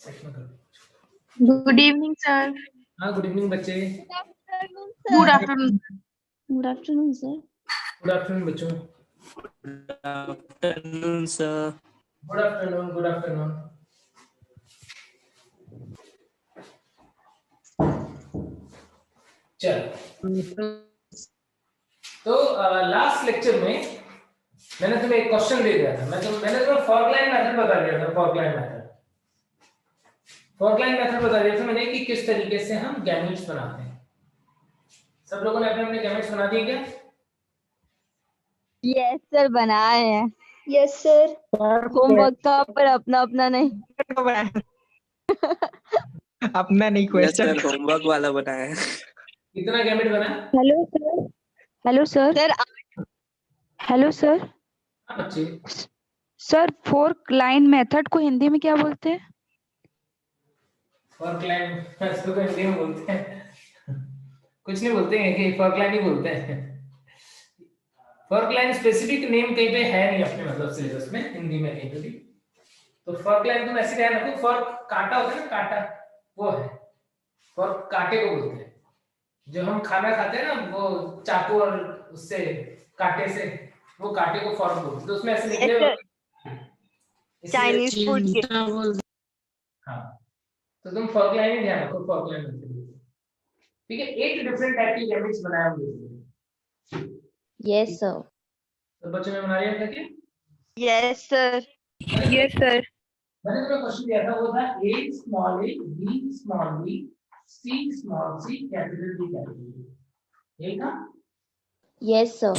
Good evening sir. हाँ, good evening बच्चे। Good afternoon. Good afternoon sir. Good afternoon बच्चों। Afternoon sir. Good afternoon, good afternoon. चलो, तो last lecture में मैंने तुम्हें एक क्वेश्चन दे दिया था। मैंने तुम्हें फॉर्कलाइन मेथड बता दिया था। फॉर्कलाइन मेथड बता दिया था मैंने कि किस तरीके से हम गैमेट्स बनाते हैं। सब लोगों ने अपने अपने गैमेट्स बना दिए क्या? यस सर, बनाए हैं। Yes sir. होमवर्क का पर अपना अपना नहीं। अपना नहीं, क्वेश्चन सर होमवर्क वाला बनाया है। कितना गैमेट बना? Hello sir. Hello sir. Sir hello sir. हाँ बच्चे। सर फोर्क लाइन मेथड को हिंदी में क्या बोलते हैं? फॉर्कलाइन इसको तो हिंदी में बोलते हैं, कुछ नहीं बोलते हैं कि फॉर्कलाइन ही बोलते हैं। फॉर्कलाइन स्पेसिफिक नेम कहीं पे है नहीं अपने मतलब सिलेबस में हिंदी में कहीं पे भी। तो फॉर्कलाइन तुम ऐसे ध्यान रखो, फॉर्क कांटा होता है ना, कांटा वो है। फॉर्क कांटे को बोलते हैं। जो हम खाना खाते हैं ना, वो चाकू और उससे कांटे से, वो कांटे को फॉर्क बोलते हैं। तो उसमें ऐसे निकले हुए चाइनीज फूड के। हाँ, तो तुम फॉर्कलाइन ही ध्यान रखो, फॉर्कलाइन बोलते हैं। ठीक है, 8 डिफरेंट टाइप की गैमेट्स बनाए होंगे। Yes sir. तो बच्चों ने बना लिया था क्या? Yes sir. Yes sir. मैंने तुम्हें क्वेश्चन दिया था, वो था a small a b small b c small c capital B capital B। यही था? Yes sir.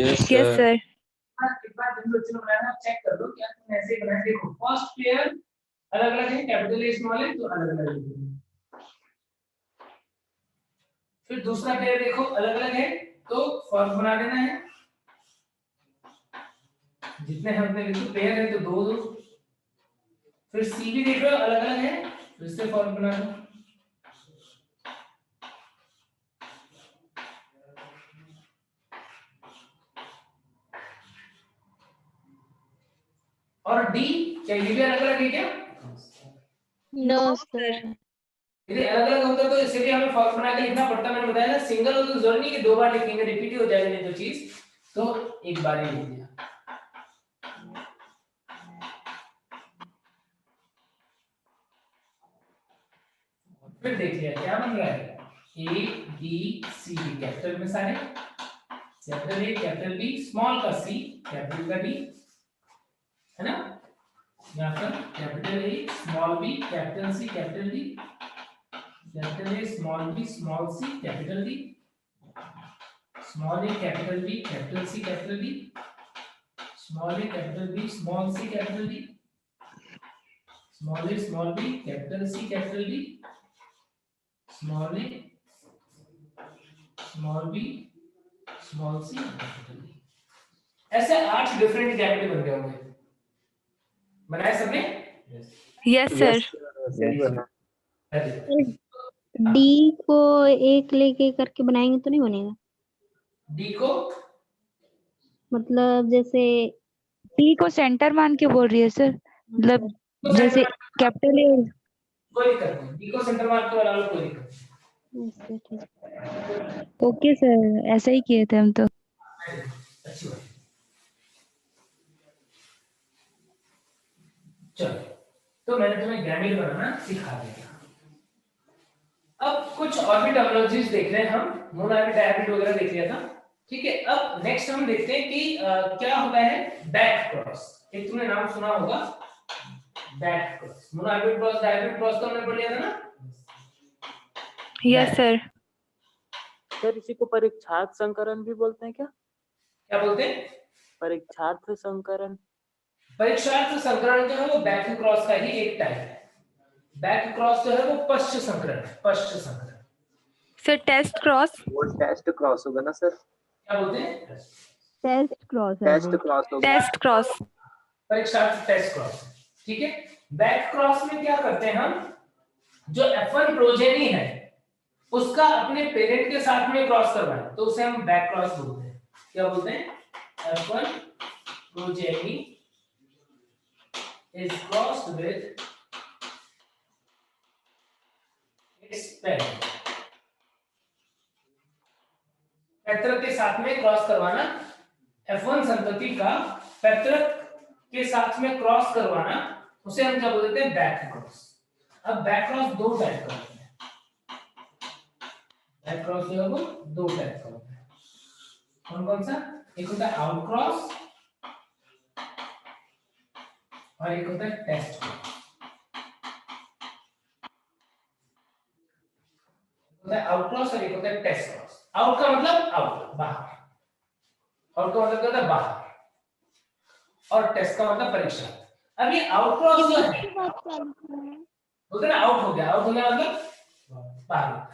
Yes sir. एक बार जिन बच्चों ने बनाया ना, चेक कर लो क्या तुमने ऐसे बनाया। देखो, फर्स्ट पेयर अलग अलग है, कैपिटल A स्मॉल a तो अलग अलग है। फिर दूसरा पेयर देखो अलग अलग है, तो फॉर्क बना देना है। जितने हमने लिखे पेयर है तो दो दो। फिर सी भी देख रहे हो अलग अलग है, फिर से फॉर्क बना दो। और डी, क्या ये भी अलग अलग है क्या? No sir. यदि अलग अलग होता तो इसे भी हमें फॉर्क बना के लिखना पड़ता। मैंने बताया ना, सिंगल हो तो जरूरी नहीं कि दो बार लिखेंगे, रिपीट ही हो जाएगा नहीं तो चीज, तो एक बार ही लिख दिया। फिर देख लिया क्या बन रहा है। ए बी सी कैपिटल में सारे, capital A capital B, small का सी कैपिटल का डी, है ना? यहाँ पर capital A small B capital C capital D, capital A small B small C capital D, small A capital B capital C capital D, small A capital B small C capital D, small A small B capital C capital D, small A small B small C capital D. ऐसे 8 different capital बन गए होंगे। बनाए सबने? Yes sir. D को एक लेके करके बनाएंगे तो नहीं बनेगा? डी को मतलब जैसे डी को सेंटर मान के बोल रही है सर, मतलब जैसे कैपिटल ए। कोई दिक्कत नहीं, डी को सेंटर मार्क के बना लो, कोई दिक्कत नहीं। ऐसे ठीक। ओके सर, ऐसा ही किए थे हम तो। अच्छी बात। चलो, तो मैंने तुम्हें गैमेट बनाना सिखा दिया। अब कुछ और भी टर्मिनोलॉजीज देख रहे हैं हम, मोनोहाइब्रिड डायहाइब्रिड वगैरह देख लिया था। ठीक है, अब नेक्स्ट हम देखते हैं कि क्या होता है बैक क्रॉस। एक तुमने नाम सुना होगा, back cross. Monohybrid cross, dihybrid cross तो हमने पढ़ लिया था ना? Yes sir. सर इसी को परीक्षार्थ संकरण भी बोलते हैं क्या? क्या बोलते हैं? परीक्षार्थ संकरण। परीक्षार्थ संकरण जो है वो बैक क्रॉस का ही एक टाइप है। बैक क्रॉस जो है वो पश्च संकरण है, पश्च संकरण। Sir test cross. वो टेस्ट क्रॉस होगा ना सर? क्या बोलते हैं? टेस्ट क्रॉस है। टेस्ट क्रॉस होगा। Test cross. परीक्षार्थ टेस्ट क्रॉस। ठीक है, बैक क्रॉस में क्या करते हैं हम, जो F1 प्रोजेनी है उसका अपने पेरेंट के साथ में क्रॉस करवाएं तो उसे हम बैक क्रॉस बोलते हैं। क्या बोलते हैं? F1 progeny is crossed with it's parent. पैतृक के साथ में क्रॉस करवाना, F1 संतति का पैतृक के साथ में क्रॉस करवाना, उसे हम क्या बोलते हैं? Back cross. अब बैक क्रॉस दो टाइप का होता है, बैक क्रॉस जो है वो दो टाइप का होता है। कौन कौन सा? एक होता है आउट क्रॉस और एक होता है टेस्ट क्रॉस। होता है आउट क्रॉस और एक होता है टेस्ट क्रॉस। आउट का मतलब आउट, बाहर, आउट का मतलब क्या होता है? बाहर, और टेस्ट का मतलब परीक्षा। अब ये आउट क्रॉस जो है, बोलते हैं आउट हो गया, आउट हो गया मतलब बाहर।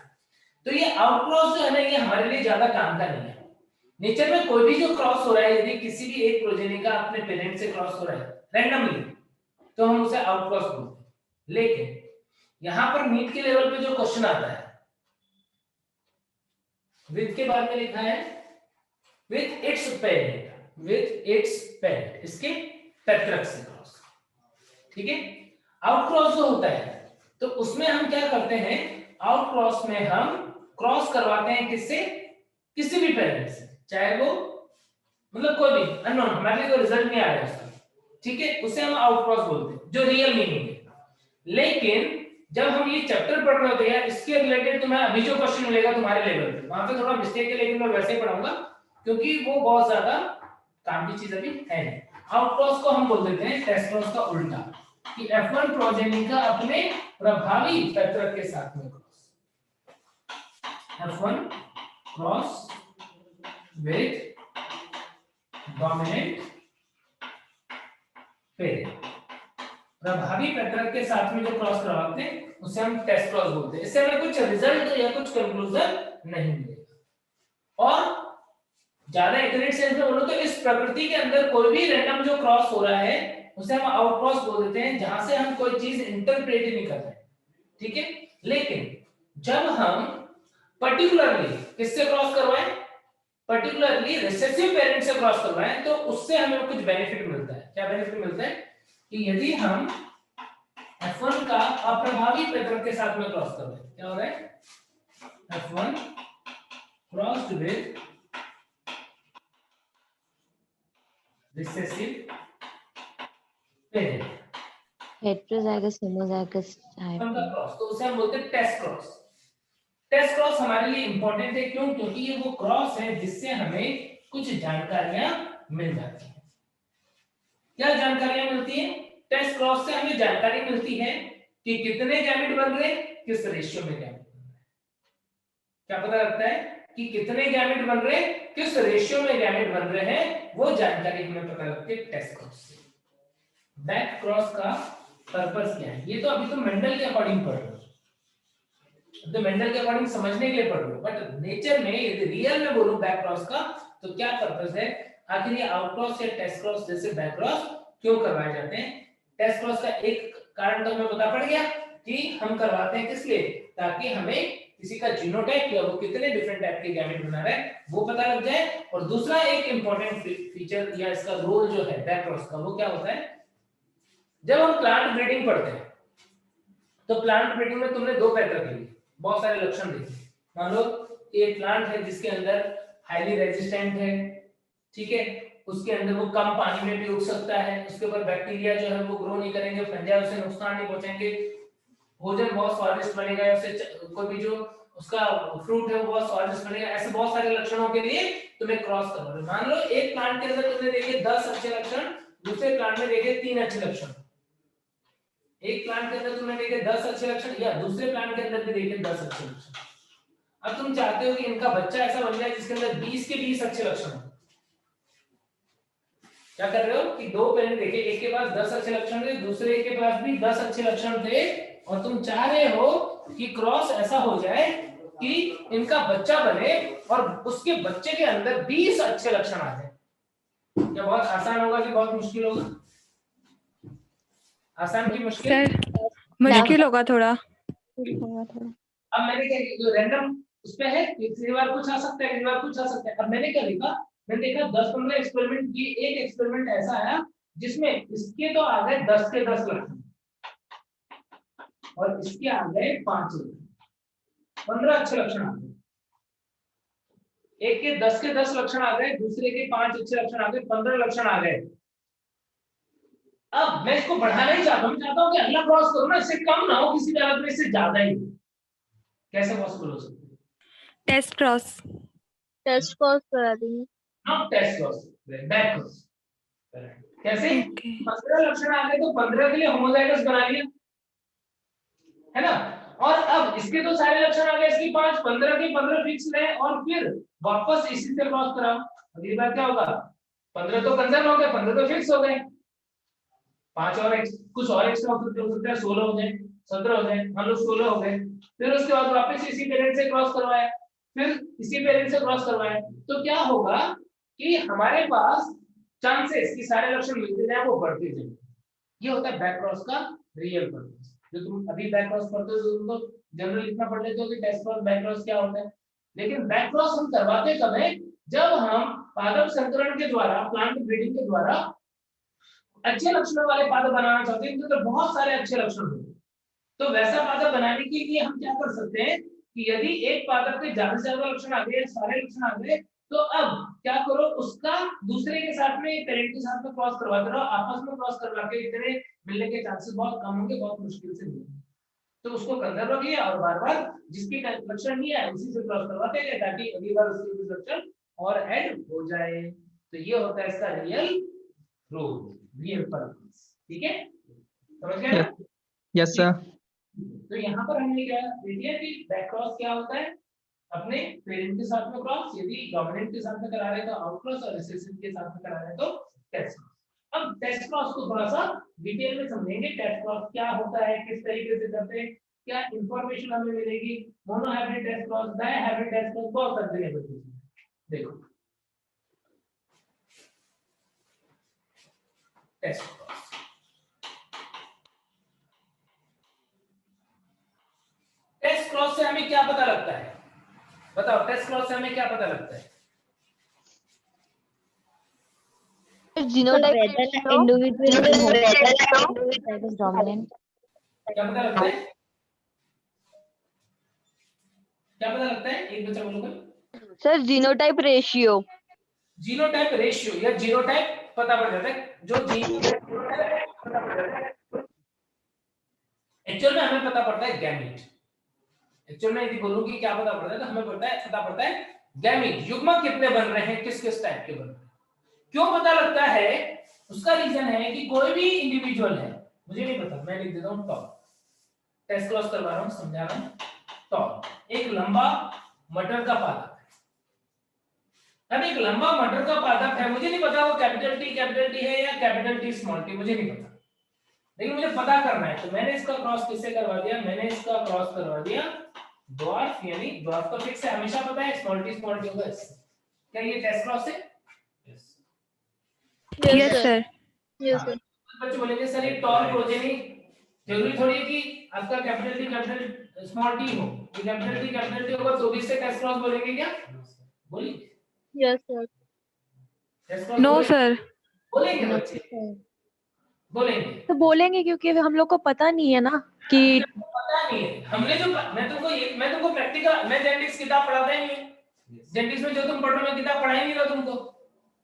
तो ये आउट क्रॉस जो है ना, ये हमारे लिए ज्यादा काम का नहीं है। नेचर में कोई भी जो क्रॉस हो रहा है, यदि किसी भी एक प्रोजेनी का अपने पेरेंट से क्रॉस हो रहा है रैंडमली, तो हम उसे आउट क्रॉस बोलते हैं। लेकिन यहां पर नीट के लेवल पे जो क्वेश्चन आता है, विद के बाद में लिखा है with its parent, with its parent, इसके पैतृक से क्रॉस, ठीक है। आउट क्रॉस जो होता है, तो उसमें हम क्या करते हैं? आउट क्रॉस में हम क्रॉस करवाते हैं किससे? किसी भी पेरेंट से, चाहे वो मतलब कोई भी अननोन, हमारे लिए कोई रिजल्ट नहीं आ रहा है उसका, ठीक है, उसे हम आउट क्रॉस बोलते हैं, जो रियल मीनिंग है। लेकिन जब हम ये चैप्टर पढ़ रहे होते हैं, इसके रिलेटेड तुम्हें अभी जो क्वेश्चन मिलेगा तुम्हारे लेवल पे, वहां पे थोड़ा मिस्टेक है, लेकिन मैं वैसे ही पढ़ाऊंगा क्योंकि वो बहुत ज्यादा काम की चीज अभी है नहीं। आउट क्रॉस को हम बोल देते हैं टेस्ट क्रॉस का उल्टा, कि F1 प्रोजेनी का अपने प्रभावी पैतृक के साथ में cross, F1 cross with dominant parent, प्रभावी पैतृक के साथ में जो क्रॉस करवाते हैं उसे हम टेस्ट क्रॉस बोलते हैं। इससे हमें कुछ रिजल्ट या कुछ कंक्लूजन नहीं मिलेगा। और ज्यादा एक्यूरेट सेंस में बोलो तो इस प्रकृति के अंदर कोई भी रैंडम जो क्रॉस हो रहा है उसे हम आउट क्रॉस बोल देते हैं, जहां से हम कोई चीज इंटरप्रेट नहीं कर रहे, ठीक है। लेकिन जब हम पर्टिकुलरली किससे क्रॉस करवाएं? पर्टिकुलरली रिसेसिव पेरेंट से क्रॉस करवाएं, तो उससे हमें कुछ बेनिफिट मिलता है। क्या बेनिफिट मिलता है? कि यदि हम F1 का अप्रभावी पैतृक के साथ में क्रॉस करवाएं, क्या हो रहा है? F1 crossed with recessive parent, heterozygous homozygous type उनका क्रॉस, तो उसे हम बोलते हैं टेस्ट क्रॉस। टेस्ट क्रॉस हमारे लिए इंपॉर्टेंट है, क्यों? क्योंकि ये वो क्रॉस है जिससे हमें कुछ जानकारियां मिल जाती हैं। क्या जानकारियां मिलती हैं? टेस्ट क्रॉस से हमें जानकारी मिलती है कि कितने गैमेट बन रहे हैं, किस रेशियो में गैमेट बन रहे हैं। क्या पता लगता है? कि कितने गैमेट बन रहे हैं, किस रेशियो में गैमेट बन रहे हैं, वो जानकारी हमें पता लगती है टेस्ट क्रॉस से। बैक क्रॉस का पर्पस क्या है? ये तो अभी तो मेंडल के अकॉर्डिंग पढ़ रहे हो, तो मेंडल के अकॉर्डिंग समझने के लिए पढ़ रहे हो, बट नेचर में यदि रियल में बोलूं बैक क्रॉस का, तो क्या पर्पस है? आखिर ये आउट क्रॉस या टेस्ट क्रॉस जैसे बैक क्रॉस क्यों करवाए जाते हैं? टेस्ट क्रॉस का एक कारण तो हमें पता पड़ गया कि हम करवाते हैं किस लिए? ताकि हमें किसी का जीनोटाइप या वो कितने डिफरेंट टाइप के गैमेट बना रहा है वो पता लग जाए। और दूसरा एक इंपॉर्टेंट फीचर या इसका रोल जो है बैक क्रॉस का, वो क्या होता है? जब हम प्लांट ब्रीडिंग पढ़ते हैं, तो प्लांट ब्रीडिंग में तुमने दो पैतृक लिए, बहुत सारे लक्षण देखे। मान लो एक प्लांट है जिसके अंदर हाईली रेजिस्टेंट है, ठीक है, उसके अंदर वो कम पानी में भी उग सकता है, उसके ऊपर बैक्टीरिया जो है वो ग्रो नहीं करेंगे, फंजाई उसे नुकसान नहीं पहुंचाएंगे, भोजन बहुत स्वादिष्ट बनेगा, उससे कोई भी जो उसका फ्रूट है वो बहुत स्वादिष्ट बनेगा। ऐसे बहुत सारे लक्षणों के लिए तुम्हें क्रॉस करना है। मान लो एक प्लांट के अंदर तुमने देखे 10 अच्छे लक्षण, दूसरे प्लांट में देखे 3 अच्छे लक्षण। एक प्लांट के अंदर तुमने देखे 10 अच्छे लक्षण या दूसरे प्लांट के अंदर भी देखे 10 अच्छे लक्षण। अब तुम चाहते हो कि इनका बच्चा ऐसा बन जाए जिसके अंदर 20 के 20 अच्छे लक्षण हो। क्या कर रहे हो कि दो पेरेंट देखे, एक के पास 10 अच्छे लक्षण थे, दूसरे के पास भी 10 अच्छे लक्षण थे, और तुम चाह रहे हो कि क्रॉस ऐसा हो जाए कि इनका बच्चा बने और उसके बच्चे के अंदर 20 अच्छे लक्षण आ जाए। क्या बहुत आसान होगा कि बहुत मुश्किल होगा? आसान की मुश्किल? सर मुश्किल होगा थोड़ा। अब मैंने क्या, जो रैंडम उस पे है, किसी बार कुछ आ सकता है, किसी बार कुछ आ सकता है। अब मैंने क्या लिखा, मैंने देखा 10-15 एक्सपेरिमेंट किए, एक एक्सपेरिमेंट ऐसा आया जिसमें इसके तो आ गए 10 के 10 लक्षण और इसके आ गए 5 लक्षण। 15 अच्छे लक्षण आ गए, एक के 10 के 10 लक्षण आ गए, दूसरे के 5 अच्छे लक्षण आ गए, 15 लक्षण आ गए। अब मैं इसको बढ़ाना ही चाहता हूँ, चाहता हूँ कि अगला क्रॉस करो ना इससे कम ना हो, किसी तरह में इससे ज्यादा ही। कैसे पॉसिबल हो सकता है? टेस्ट क्रॉस करा देंगे। Not test cross, back cross. कैसे? Okay. 15 लक्षण आ गए तो 15 के लिए होमोजाइगस बना लिया, है ना। और अब इसके तो सारे लक्षण आ गए, इसकी 5, 15 के 15 फिक्स रहे, और फिर वापस इसी से क्रॉस कराओ। अगली बार क्या होगा? 15 तो कंजर्व हो गए, 15 तो फिक्स हो गए, 5 और कुछ और एक्स्ट्रा हो सकता है, 16 हो जाए, 17 हो जाए, मान लो 16 हो गए। फिर उसके बाद वापस इसी पेरेंट से क्रॉस करवाया, फिर इसी पेरेंट से क्रॉस करवाया, तो क्या होगा कि हमारे पास चांसेस कि सारे लक्षण मिलते जाए वो बढ़ते जाए। ये होता है बैक क्रॉस का रियल पर्पस। जो तुम अभी बैक क्रॉस पढ़ते हो तो तुमको जनरल इतना पढ़ लेते हो कि टेस्ट क्रॉस बैक क्रॉस क्या होता है, लेकिन बैक क्रॉस हम करवाते कब है? जब हम पादप संकरण के द्वारा, प्लांट ब्रीडिंग के द्वारा अच्छे लक्षणों वाले पादप बनाना चाहते हैं, तो बहुत सारे अच्छे लक्षण होते हैं। तो वैसा पादप बनाने के लिए हम क्या कर सकते हैं कि यदि एक पादप के ज्यादा से ज्यादा लक्षण आ गए, सारे लक्षण आ गए, तो अब क्या करो, उसका दूसरे के साथ में, पेरेंट के साथ में क्रॉस करवाते रहो, आपस में क्रॉस करवा के इतने मिलने के चांसेस बहुत कम होंगे, बहुत मुश्किल से मिलेंगे। तो उसको कंजर्व रख लिया और बार बार जिसके लक्षण नहीं है उसी से क्रॉस करवाते गए, ताकि अगली बार उसके लक्षण और ऐड हो जाए। तो ये होता है इसका रियल रोल, रियल पर्पस। ठीक है, समझ गए? Yes sir. तो यहाँ पर हमने क्या देख लिया कि बैक क्रॉस क्या होता है? अपने पेरेंट के साथ में क्रॉस, यदि डोमिनेंट के साथ में करा रहे तो आउट क्रॉस, और रिसेसिव के साथ में करा रहे तो टेस्ट क्रॉस। अब टेस्ट क्रॉस को थोड़ा सा डिटेल में समझेंगे, टेस्ट क्रॉस क्या होता है, किस तरीके से करते हैं, क्या इंफॉर्मेशन हमें मिलेगी, monohybrid test cross, dihybrid test cross, बहुत सारे तरीके हैं। देखो टेस्ट क्रॉस, टेस्ट क्रॉस से हमें क्या पता लगता है? बताओ, टेस्ट क्रॉस से हमें क्या पता लगता है? Genotype individual dominant. क्या पता लगता है? क्या पता लगता है? एक बच्चा बोलो कोई। Sir genotype ratio. Genotype ratio या जीनोटाइप पता पड़ जाता है, जो जीनोटाइप पता पड़ जाता है। एक्चुअल में हमें पता पड़ता है गैमीट। एक्चुअल में यदि बोलूं कि क्या पता पड़ता है, तो हमें पता पड़ता है गैमीट, युग्मक कितने बन रहे हैं, किस किस टाइप के बन रहे हैं। क्यों पता लगता है? उसका रीजन है कि कोई भी इंडिविजुअल है, मुझे नहीं पता, मैं लिख देता हूं टॉल, टेस्ट क्रॉस करवा रहा हूं, समझा रहा हूं। टॉल एक लंबा मटर का पादप है। अब एक लंबा मटर का पादप है, मुझे नहीं पता वो कैपिटल टी है या कैपिटल टी स्मॉल टी, मुझे नहीं पता, लेकिन मुझे पता करना है। तो मैंने इसका क्रॉस किससे करवा दिया? मैंने इसका क्रॉस करवा दिया ड्वार्फ, यानी ड्वार्फ तो फिक्स है, हमेशा पता है स्मॉल टी होगा इससे। क्या ये टेस्ट क्रॉस है? Yes sir. Yes sir. बच्चे बोलेंगे सर ये टॉल प्रोजेनी जरूरी थोड़ी है कि आपका capital T capital small T हो, ये कैपिटल टी होगा तो भी से टेस्ट क्रॉस बोलेंगे क्या? बोलिए yes sir. Test cross no sir. बोलेंगे बच्चे, बोलेंगे तो बोलेंगे क्योंकि हम लोग को पता नहीं है ना कि पता नहीं है। हमने जो मैं तुमको प्रैक्टिकल, मैं जेनेटिक्स किताब पढ़ाता ही नहीं, जेनेटिक्स में जो तुम पढ़ रहे हो मैं किताब पढ़ा ही नहीं रहा तुमको,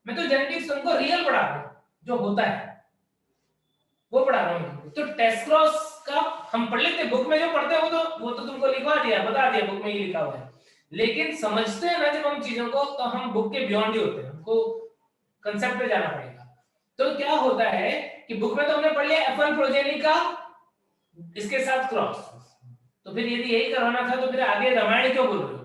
मैं तो जेनेटिक्स तुमको रियल पढ़ा रहा हूं, जो होता है वो पढ़ा रहा हूं। तो टेस्ट क्रॉस का हम पढ़ लेते, बुक में जो पढ़ते हैं वो तो तुमको लिखवा दिया, बता दिया, बुक में ही लिखा हुआ है, लेकिन समझते हैं ना जब हम चीजों को, तो हम बुक के बियॉन्ड ही होते हैं, हमको कंसेप्ट पे जाना पड़ेगा। तो क्या होता है कि बुक में तो हमने पढ़ लिया F1 प्रोजेनी का इसके साथ क्रॉस, तो फिर यदि यही करवाना था तो फिर आगे रामायण क्यों बोल रहे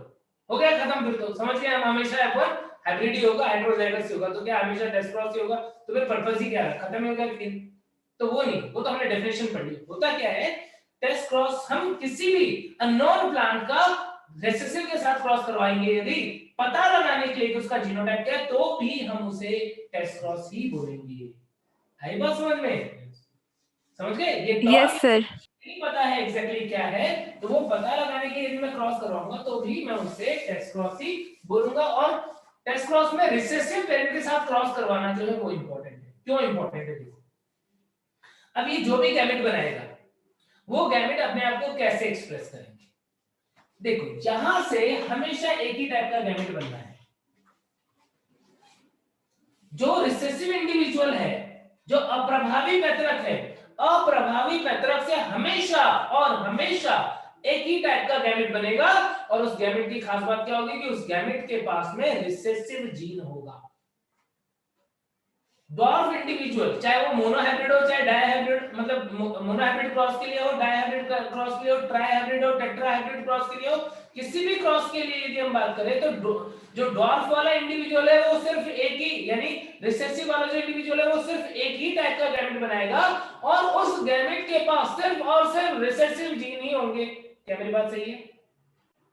हो गया खत्म। फिर तो समझ गए हम, हमेशा F1 हाइब्रिड ही होगा, हेटेरोजाइगस होगा, तो क्या हमेशा टेस्ट क्रॉस ही होगा, तो फिर पर्पस ही क्या है, खत्म हो गया। फिर तो वो नहीं, वो तो हमने डेफिनेशन पढ़ ली। होता क्या है, टेस्ट क्रॉस हम किसी भी अननोन प्लांट का रेसेसिव के साथ क्रॉस करवाएंगे, यदि पता लगाने के लिए कि उसका जीनोटाइप क्या है, तो भी हम उसे टेस्ट क्रॉस ही बोलेंगे। आई बात समझ में? समझ गए? ये यस सर। नहीं पता है एग्जैक्टली क्या है, तो वो पता लगाने के लिए यदि मैं क्रॉस करवाऊंगा तो भी मैं उससे टेस्ट क्रॉस ही बोलूंगा। और टेस्ट क्रॉस में रिसेसिव पेरेंट के साथ क्रॉस करवाना जो है वो इंपॉर्टेंट है। क्यों इंपॉर्टेंट है? देखो, अब ये जो भी गैमेट बनाएगा वो गैमेट अपने आप को कैसे एक्सप्रेस करेंगे? देखो यहां से हमेशा एक ही टाइप का गैमेट बनना है। जो रिसेसिव इंडिविजुअल है, जो अप्रभावी पैतृक है, अप्रभावी पैतृक से हमेशा और हमेशा एक ही टाइप का गैमेट बनेगा। और उस गैमेट की खास बात क्या होगी कि उस गैमेट के पास में रिसेसिव जीन होगा। डॉर्फ इंडिविजुअल, चाहे वो मोनोहाइब्रिड हो चाहे डायहाइब्रिड, मतलब मोनोहाइब्रिड क्रॉस के लिए हो, डायहाइब्रिड क्रॉस के लिए हो, ट्राइहाइब्रिड हो, टेट्राहाइब्रिड क्रॉस के लिए हो, किसी भी क्रॉस के लिए यदि हम बात करें तो जो डॉर्फ वाला इंडिविजुअल है वो सिर्फ एक ही, यानी रिसेसिव वाला जो इंडिविजुअल है वो सिर्फ एक ही टाइप का गैमेट बनाएगा और उस गैमेट के पास सिर्फ और सिर्फ रिसेसिव जीन ही होंगे। क्या मेरी बात सही है?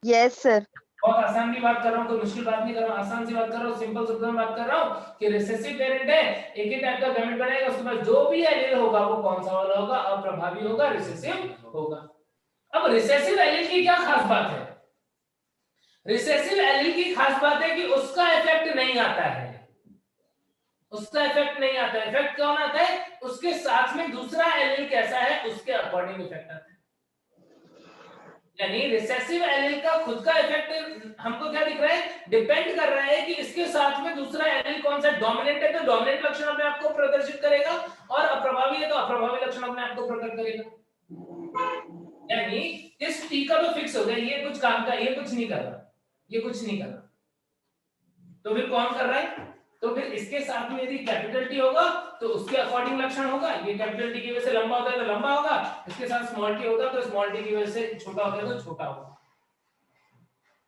Yes sir. बहुत आसान भी बात कर रहा हूं, कोई मुश्किल बात नहीं कर रहा हूं, आसान सी बात कर रहा हूं, सिंपल शब्दों में बात कर रहा हूं कि रिसेसिव पेरेंट है, एक ही टाइप का गैमेट बनेगा, उसके बाद जो भी एलील होगा वो कौन सा वाला होगा? अप्रभावी होगा, रिसेसिव होगा। अब रिसेसिव एलील की क्या खास बात है? रिसेसिव एलील की खास बात है कि उसका इफेक्ट नहीं आता है, उसका इफेक्ट नहीं आता है। इफेक्ट कौन आता है? उसके साथ में दूसरा एलील कैसा है उसके अकॉर्डिंग इफेक्ट आता है। यानी रिसेसिव एलील का खुद का इफेक्ट हमको क्या दिख रहा है? डिपेंड कर रहा है कि इसके साथ में दूसरा एलील कौन सा डोमिनेंट है तो डोमिनेंट लक्षण अपने आप को प्रदर्शित करेगा, और अप्रभावी है तो अप्रभावी लक्षण अपने आप को प्रकट करेगा। यानी इस टी का तो फिक्स हो गया, ये कुछ काम का, ये कुछ नहीं कर रहा, ये कुछ नहीं कर रहा, तो फिर कौन कर रहा है? तो फिर इसके साथ में यदि कैपिटल टी होगा तो उसके अकॉर्डिंग लक्षण होगा। ये कैपिटल टी की वजह से लंबा होता है तो लंबा होगा, इसके साथ स्मॉल टी होगा तो स्मॉल टी की वजह से छोटा होता है तो छोटा होगा।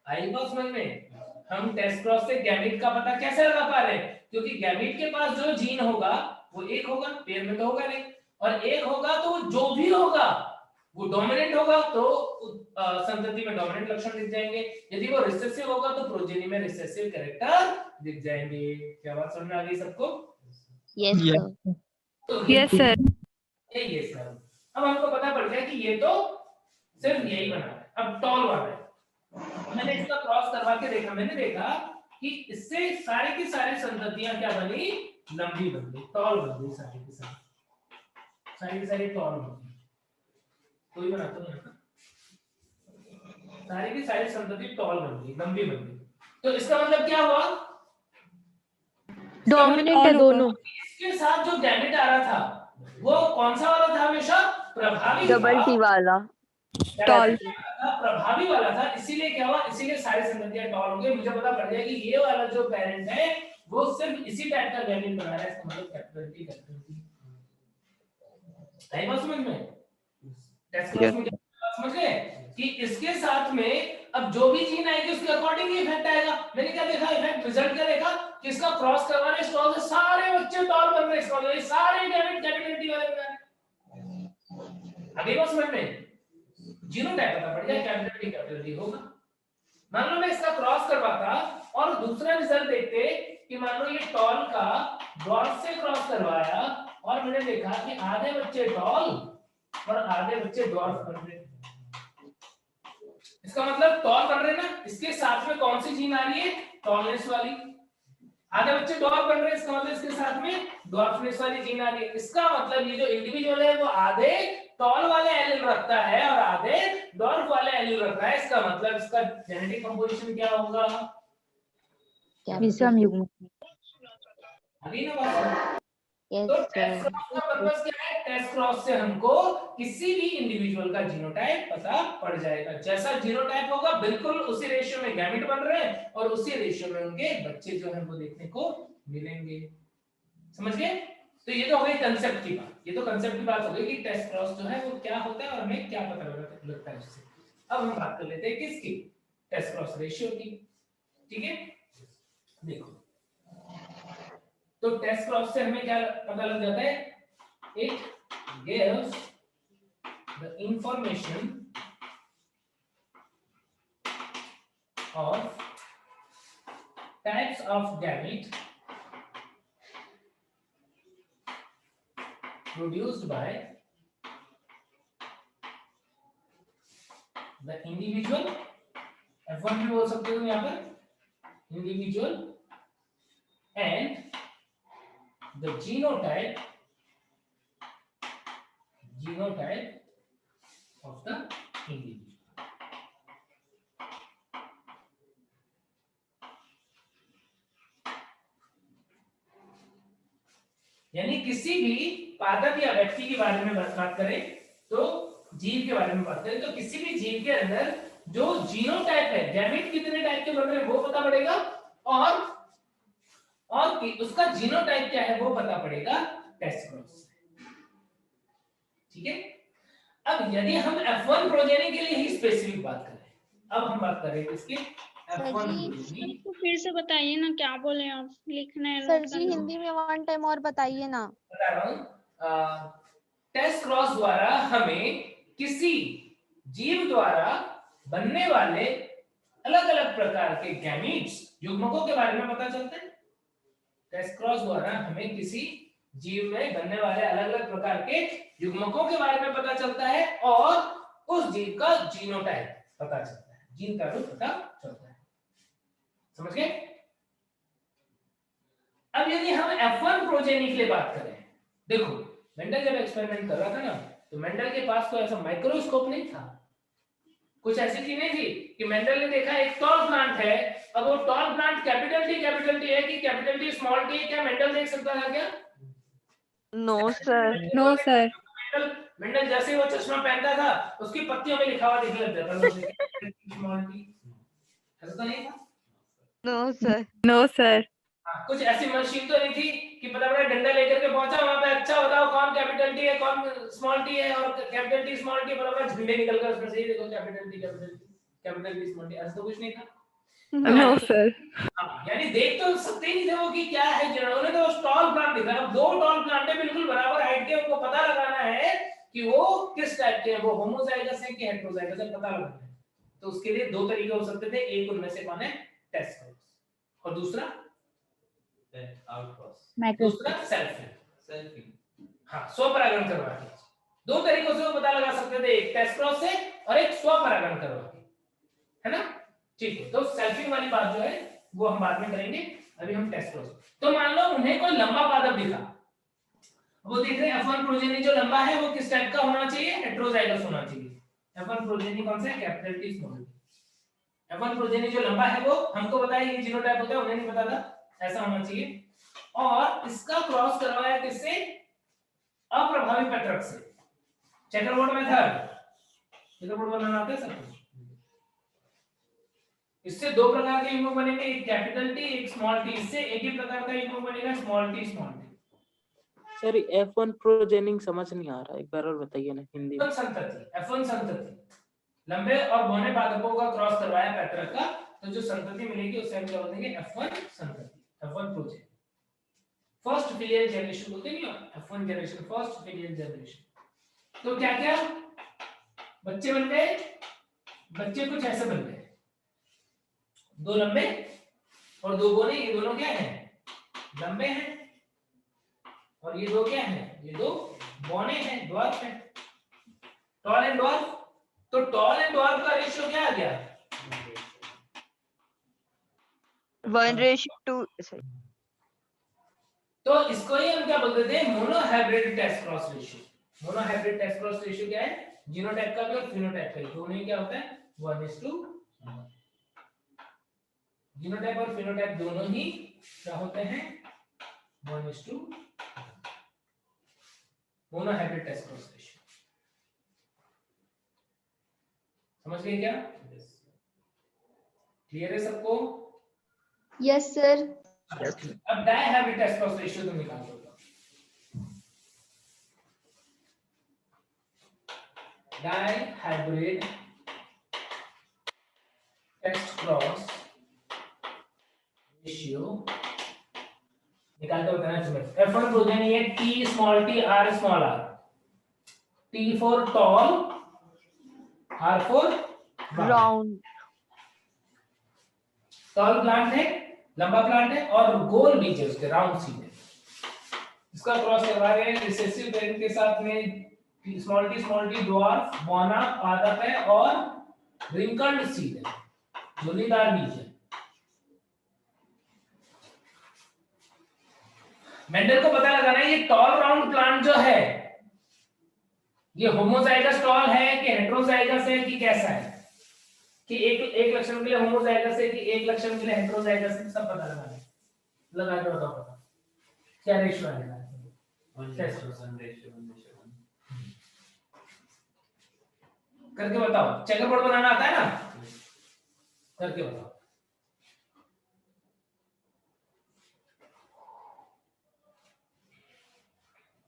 आई बात समझ में? हम टेस्ट क्रॉस से गैमेट का पता कैसे लगा पा रहे हैं? क्योंकि गैमेट के पास जो जीन होगा वो एक होगा, पेयर में तो होगा नहीं, और एक होगा तो जो भी होगा वो डोमिनेंट होगा तो संतति में डोमिनेंट लक्षण दिख जाएंगे। यदि वो रिसेसिव होगा तो प्रोजेनी में रिसेसिव कैरेक्टर दिख जाएंगे। क्या बात समझ में आ गई सबको? Yes Yes. Sir. Yes sir. ये सर अब हमको पता पड़ गया कि ये तो सिर्फ यही बना है। अब टॉल वाला है, मैंने इसका क्रॉस करवा के देखा, मैंने देखा कि इससे सारे की सारी संततियां क्या बनी? लंबी बन गई, टॉल बन गई, सारी की सारी टॉल बन गई। कोई बनाता नहीं है, सारी की सारी संतति टॉल बन गई, लंबी बन गई। तो इसका मतलब क्या हुआ? डोमिनेंट है दोनों। इसके साथ जो गैमेट आ रहा था वो कौन सा वाला था? हमेशा प्रभावी डबल टी वाला। टॉल। प्रभावी वाला था, इसीलिए क्या हुआ? इसीलिए सारी संततियां टॉल हो गई। मुझे पता पड़ गया कि ये वाला जो पेरेंट है वो सिर्फ इसी टाइप का गैमेट बना रहा है, इसका मतलब कैपिटल टी। सही बात समझ में? टेस्ट क्रॉस में समझ गए कि इसके साथ में अब जो भी जीन आएगी उसके अकॉर्डिंग ही इफेक्ट आएगा। मैंने क्या देखा? इफेक्ट रिजल्ट क्या देखा कि इसका क्रॉस करवाने स्टॉल से सारे बच्चे टॉल बन रहे, स्टॉल से सारे गैमेट कैपिटल टी वाले बन रहे। अभी बात समझ में? जीनोटाइप पता पड़ गया, कैपिटल टी होगा। मान लो मैं इसका क्रॉस करवाता और दूसरा रिजल्ट देखते कि मान लो ये टॉल का डॉर्फ से क्रॉस करवाया और मैंने देखा कि आधे बच्चे टॉल और आधे बच्चे डॉर्फ बन रहे। इसका मतलब टॉल बन रहे ना, इसके साथ में कौन सी जीन आ रही है? टॉलनेस वाली। आधे बच्चे डॉर्फ बन रहे, इसका मतलब इसके साथ में डॉर्फनेस वाली जीन आ रही है। इसका मतलब ये जो इंडिविजुअल है वो आधे टॉल वाले एलील रखता है और आधे डॉर्फ वाले एलील रखता है। इसका मतलब इसका जेनेटिक कंपोजिशन क्या होगा? विषम युग्म। अभी ना बात। यस तो सर। टेस्ट क्रॉस का पर्पस क्या है? टेस्ट क्रॉस से हमको किसी भी इंडिविजुअल का जीनोटाइप पता पड़ जाएगा। जैसा जीनोटाइप होगा बिल्कुल उसी रेशियो में गैमेट बन रहे हैं और उसी रेशियो में उनके बच्चे जो हैं वो देखने को मिलेंगे। समझ गए? तो ये तो हो गई कंसेप्ट की बात, ये तो कंसेप्ट की बात हो गई कि टेस्ट क्रॉस जो है वो क्या होता है और हमें क्या पता लगता है उससे। अब हम बात कर लेते हैं किसकी? टेस्ट क्रॉस रेशियो की। ठीक है, देखो तो टेस्ट क्रॉस से हमें क्या पता लग जाता है? It gives the information of types of gamete produced by the individual, F1 भी बोल सकते हो यहाँ पर, individual and the genotype of the individual. यानी किसी भी पादप या व्यक्ति के बारे में बात करें तो जीव के बारे में बात करें तो किसी भी जीव के अंदर जो जीनोटाइप है, गैमेट कितने टाइप के बन रहे हैं वो पता पड़ेगा, और उसका जीनोटाइप क्या है वो पता पड़ेगा टेस्ट क्रॉस से। ठीक है। अब यदि हम F1 प्रोजेनी के लिए ही स्पेसिफिक बात करें, अब हम बात करें इसके F1 प्रोजेनी। तो फिर से बताइए ना, क्या बोले आप, लिखना है सर note जी करना है। हिंदी में वन टाइम और बताइए ना। बता रहा हूं, टेस्ट क्रॉस द्वारा हमें किसी जीव द्वारा बनने वाले अलग अलग प्रकार के गैमीट्स, युग्मकों के बारे में पता चलता है। टेस्ट क्रॉस द्वारा हमें किसी जीव में बनने वाले अलग अलग प्रकार के युग्मकों के बारे में पता चलता है और उस जीव का जीनोटाइप पता चलता है, जीन का रूप पता चलता है। समझ गए? अब यदि हम F1 प्रोजेनी के लिए बात करें, देखो मेंडल जब एक्सपेरिमेंट कर रहा था ना, तो मेंडल के पास कोई ऐसा माइक्रोस्कोप नहीं था, कुछ ऐसी चीज नहीं थी कि मेंडल ने देखा एक टॉल प्लांट है, अब वो टॉल प्लांट कैपिटल टी है कि कैपिटल टी स्मॉल टी, क्या मेंडल देख सकता था क्या? No sir. No sir. Mendel जैसे वो चश्मा पहनता था उसकी पत्तियों में लिखा हुआ दिखने लग जाता स्मॉल टी, ऐसा तो नहीं था। No sir. No sir. कुछ ऐसी मशीन तो नहीं थी कि पता पड़ा डंडा लेकर के पहुंचा वहां पे, अच्छा बताओ कौन कैपिटल टी है कौन स्मॉल टी है, और कैपिटल टी स्मॉल टी पता पड़ा झंडे निकल कर उसमें से ही देखो कैपिटल टी स्मॉल टी, ऐसा तो कुछ नहीं था। No sir. यानी देख तो सकते ही नहीं थे वो कि क्या है, जिन्होंने तो स्टॉल प्लांट दिखा, अब दो टॉल प्लांट है बिल्कुल बराबर हाइट के, उनको पता लगाना है कि वो किस टाइप के हैं, वो होमोजाइगस है कि हेटेरोजाइगस है, पता लगाना है। तो उसके लिए दो तरीके हो सकते थे, एक उनमें से कौन है, टेस्ट क्रॉस, और दूसरा दूसरा सेल्फी। हाँ, स्वपरागण करवा के, दो तरीकों से वो पता लगा सकते थे, एक टेस्ट क्रॉस से और एक स्वपरागण करवा के, है ना। ठीक है, तो सेल्फिंग वाली बात जो है वो हम बाद में करेंगे, अभी हम टेस्ट क्रॉस। तो मान लो उन्हें कोई लंबा पादप दिखा, वो देख रहे हैं F1 प्रोजेनी जो लंबा है वो किस टाइप का होना चाहिए, हेटेरोजाइगस होना चाहिए। F1 प्रोजेनी कौन सा है, capital T small T. F1 progeny जो लंबा है वो हमको पता है ये जीनोटाइप होता है, उन्हें नहीं पता था, ऐसा होना चाहिए। और इसका क्रॉस करवाया किससे, अप्रभावी पैतृक से, चेकरबोर्ड मेथड, चेकरबोर्ड बनाना आता है सबको। इससे दो प्रकार के युग्मक बनेंगे, एक कैपिटल टी एक स्मॉल टी, इससे एक ही प्रकार का युग्मक बनेगा स्मॉल टी। सर F1 प्रोजेनिंग समझ नहीं आ रहा, एक बार और बताइए ना हिंदी में। F1 संतति, लंबे और बौने पादपों का क्रॉस करवाया पैतृक का, तो जो संतति मिलेगी उसे हम क्या बोलेंगे, F1 संतति, F1 progeny, first filial generation बोलते हैं ना, F1 generation, first filial generation. तो क्या क्या बच्चे बन गए, बच्चे कुछ ऐसे बन गए, दो लंबे और दो बौने, ये दोनों क्या हैं, लंबे हैं, और ये दो क्या हैं, ये दो बौने हैं, ड्वार्फ हैं, टॉल एंड ड्वार्फ। तो टॉल एंड ड्वार्फ का रेशियो क्या आ गया, 1:2। तो इसको ही हम क्या बोलते थे, monohybrid test cross ratio. Monohybrid test cross ratio क्या है, जीनोटाइप का भी और फिनोटाइप का भी, दोनों ही क्या होता है, 1:1। जीनोटाइप और फिनोटाइप दोनों ही क्या होते हैं, 1:2, मोनोहाइब्रिड टेस्ट क्रॉस रेशियो। समझ गए क्या, क्लियर है सबको? Yes sir. अब डायहाइब्रिड टेस्ट क्रॉस रेशियो तुम निकाल दो। डायहाइब्रिड टेस्ट क्रॉस रेशियो निकाल के बताना चाहिए। F1 प्रोजेनी है T small t R small r, T for tall, R for round. Tall plant है, लंबा प्लांट है, और गोल बीज है उसके, राउंड सीड है। इसका क्रॉस करवा रहे हैं रिसेसिव पेरेंट के साथ में, स्मॉल टी ड्वार्फ, बौना पादप है और रिंकल्ड सीड है, झुर्रीदार बीज है। मेंडल को पता लगाना है ये टॉल राउंड प्लांट जो है ये होमोजाइगस टॉल है कि हेटेरोजाइगस है कि कैसा है, कि एक लक्षण के लिए होमोजाइगस है कि एक लक्षण के लिए हेटेरोजाइगस है, सब पता लगाना है। लगा के बताओ पता क्या रेशियो आएगा। करके बताओ, चेकर बोर्ड बनाना आता है ना, करके बताओ।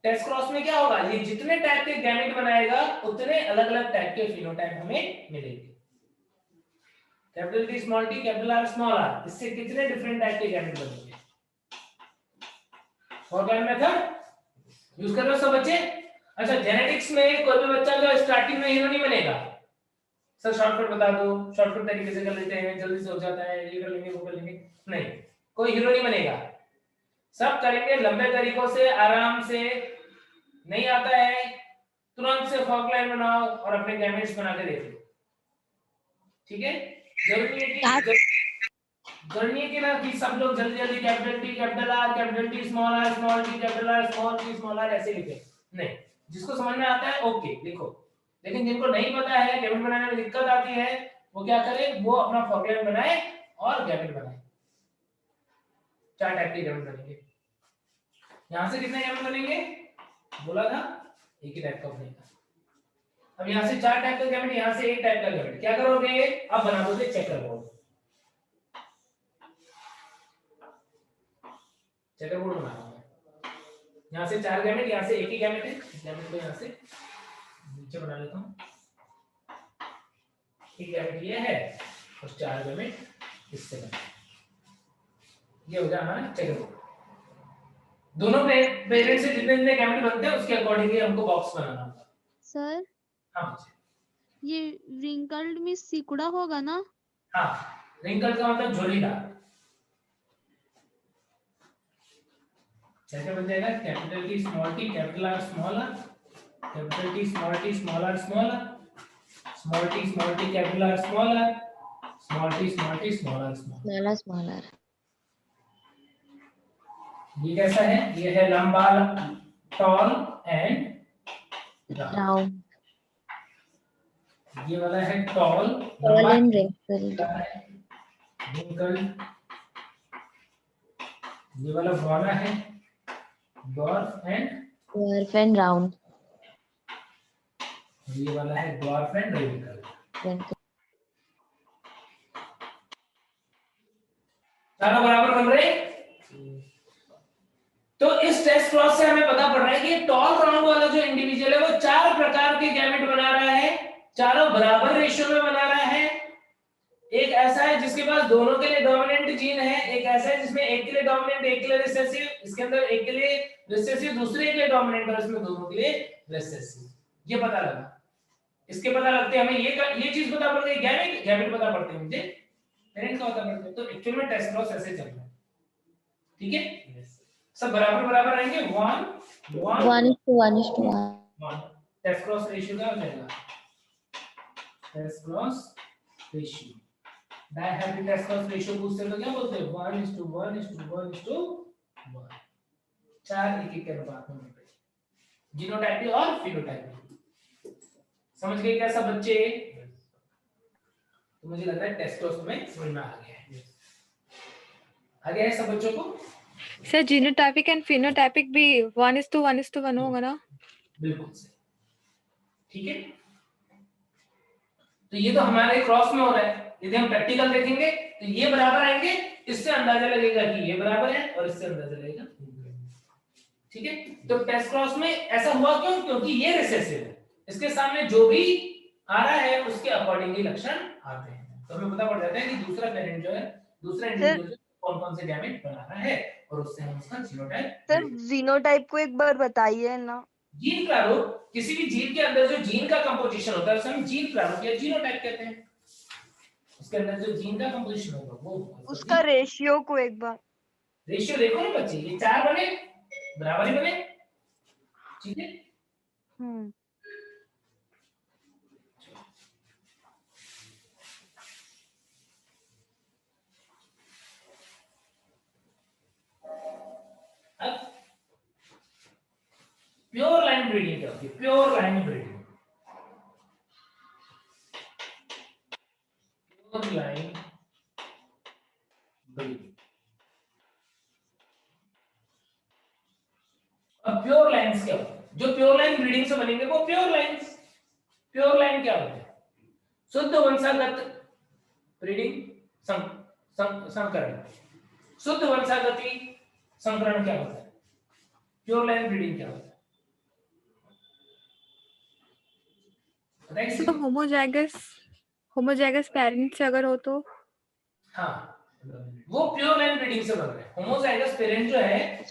टेस्ट क्रॉस में क्या होगा, ये जितने टाइप के गैमेट बनाएगा उतने अलग अलग टाइप के फिनोटाइप हमें मिलेंगे। Capital T small T capital R small R, इससे कितने डिफरेंट टाइप के गैमेट बनेंगे। फॉरवर्ड मेथड यूज कर रहे हो सब बच्चे। अच्छा, जेनेटिक्स में कोई भी बच्चा जो स्टार्टिंग में हीरो नहीं बनेगा। सर शॉर्टकट बता दो, शॉर्टकट तरीके से कर लेते हैं, जल्दी से हो जाता है, ये कर लेंगे वो कर लेंगे। नहीं, कोई हीरो नहीं बनेगा, सब करेंगे लंबे तरीकों से, आराम से। नहीं आता है तुरंत से फॉर्क लाइन बनाओ और अपने गैमेट्स बना के देखो, ठीक है। जरूरी है कि सब लोग जल्दी जल्दी capital T capital R capital T small T capital R small R ऐसे लिखे। नहीं, जिसको समझ में आता है ओके लिखो, लेकिन जिनको नहीं पता है, गैमेट बनाने में दिक्कत आती है, वो क्या करे, वो अपना फॉर्क लाइन बनाए और गैमेट बनाए। 4 टाइप के गैमेट बनेंगे। यहां से कितने गैमेट बनेंगे बोला था, एक ही टाइप का बनेगा। अब यहां से 4 टाइप का गैमेट, यहां से 1 टाइप का गैमेट, क्या करोगे, अब बना दोगे चेकर बोर्ड। चेकर बोर्ड बना रहा हूं, यहां से 4 गैमेट, यहां से एक ही गैमेट है, गैमेट को यहां से नीचे बना लेता हूं। एक गैमेट ये है और 4 गैमेट इससे बना, ये हो गया हमारा चेकर बोर्ड। दोनों पेरेंट से जितने जितने गैमेट बनते हैं उसके अकॉर्डिंगली हमको बॉक्स बनाना होगा। सर हाँ ये रिंकल्ड में सिकुड़ा होगा ना। हाँ, रिंकल का मतलब झोलीदार। कैसे बन जाएगा, capital T small T capital R small R, capital T small T small R small R, small T capital R small R, small T small R small R. ये कैसा है, ये है लंबा, टॉल एंड राउंड। ये वाला है tall and wrinkled. ये वाला वाला है ड्वार्फ एंड राउंड। ये वाला है ड्वार्फ एंड रिंकल्ड। चारों बराबर बन रहे। तो इस टेस्ट क्रॉस से हमें पता पड़ रहा है कि टॉल राउंड वाला जो इंडिविजुअल है वो 4 प्रकार के गैमेट बना रहा है, चारों बराबर रेशियो में बना रहा है। एक ऐसा है जिसके पास दोनों के लिए डोमिनेंट जीन है, एक ऐसा है जिसमें एक के लिए डोमिनेंट एक के लिए रिसेसिव, इसके अंदर एक के लिए रिसेसिव दूसरे के लिए डोमिनेंट और इसमें दोनों के लिए रिसेसिव। ये पता लगा, इसके पता लगते हमें ये चीज पता पड़ गई, गैमेट पता पड़ते हैं मुझे, पेरेंट का पता पड़ता है। तो एक्चुअल में टेस्ट क्रॉस ऐसे चल रहा है, ठीक है। सब बराबर बराबर आएंगे, 1:1 टेस्ट क्रॉस रेशियो का हो जाएगा। Test cross ratio, dihybrid test cross ratio पूछते तो क्या बोलते हैं, 1:1:1:1। 4 1 के अनुपात में मिलते हैं, जीनोटाइप और फिनोटाइप। समझ गए क्या सब बच्चे। तो मुझे लग रहा है टेस्ट क्रॉस में समझ में आ गया है, आ गया है सब बच्चों को। सर जीनोटाइपिक एंड फिनोटाइपिक भी 1:1:1 होगा ना। बिल्कुल सही, ठीक है। तो ये तो हमारे क्रॉस में हो रहा है, यदि हम प्रैक्टिकल देखेंगे तो ये बराबर आएंगे, इससे अंदाजा लगेगा कि ये बराबर है और इससे अंदाजा लगेगा, ठीक है। तो टेस्ट क्रॉस में ऐसा हुआ क्यों, क्योंकि ये रिसेसिव है, इसके सामने जो भी आ रहा है उसके अकॉर्डिंगली लक्षण आते हैं। तो हमें पता पड़ जाता है कि दूसरा पेरेंट जो है, दूसरा इंडिविजुअल कौन कौन से गैमेट बना रहा है और उससे हम उसका जीनोटाइप। सर जीनोटाइप को एक बार बताइए ना। जीन प्रारूप, किसी भी जीन के अंदर जो जीन का कंपोजिशन होता है उसे हम जीन प्रारूप या जीनोटाइप कहते हैं। उसके अंदर जो जीन का कंपोजिशन होगा वो उसका रेशियो को एक बार, रेशियो देखो ना बच्चे, ये 4 बने बराबर ही बने, ठीक है। अब प्योर लाइन ब्रीडिंग क्या होती है, pure line breeding, pure line breeding. अब प्योर लाइन जो प्योर लाइन ब्रीडिंग से बनेंगे वो प्योर लाइंस। प्योर लाइन क्या होते हैं? शुद्ध वंशागत ब्रीडिंग संकरण। शुद्ध वंशागति संकरण क्या होता है? प्योर लाइन ब्रीडिंग क्या होता है? तो होमोजाइगस पेरेंट्स से अगर हो तो? हाँ, वो प्योर लाइन ब्रीडिंग से बन रहे हैं। होमोजाइगस पेरेंट जो है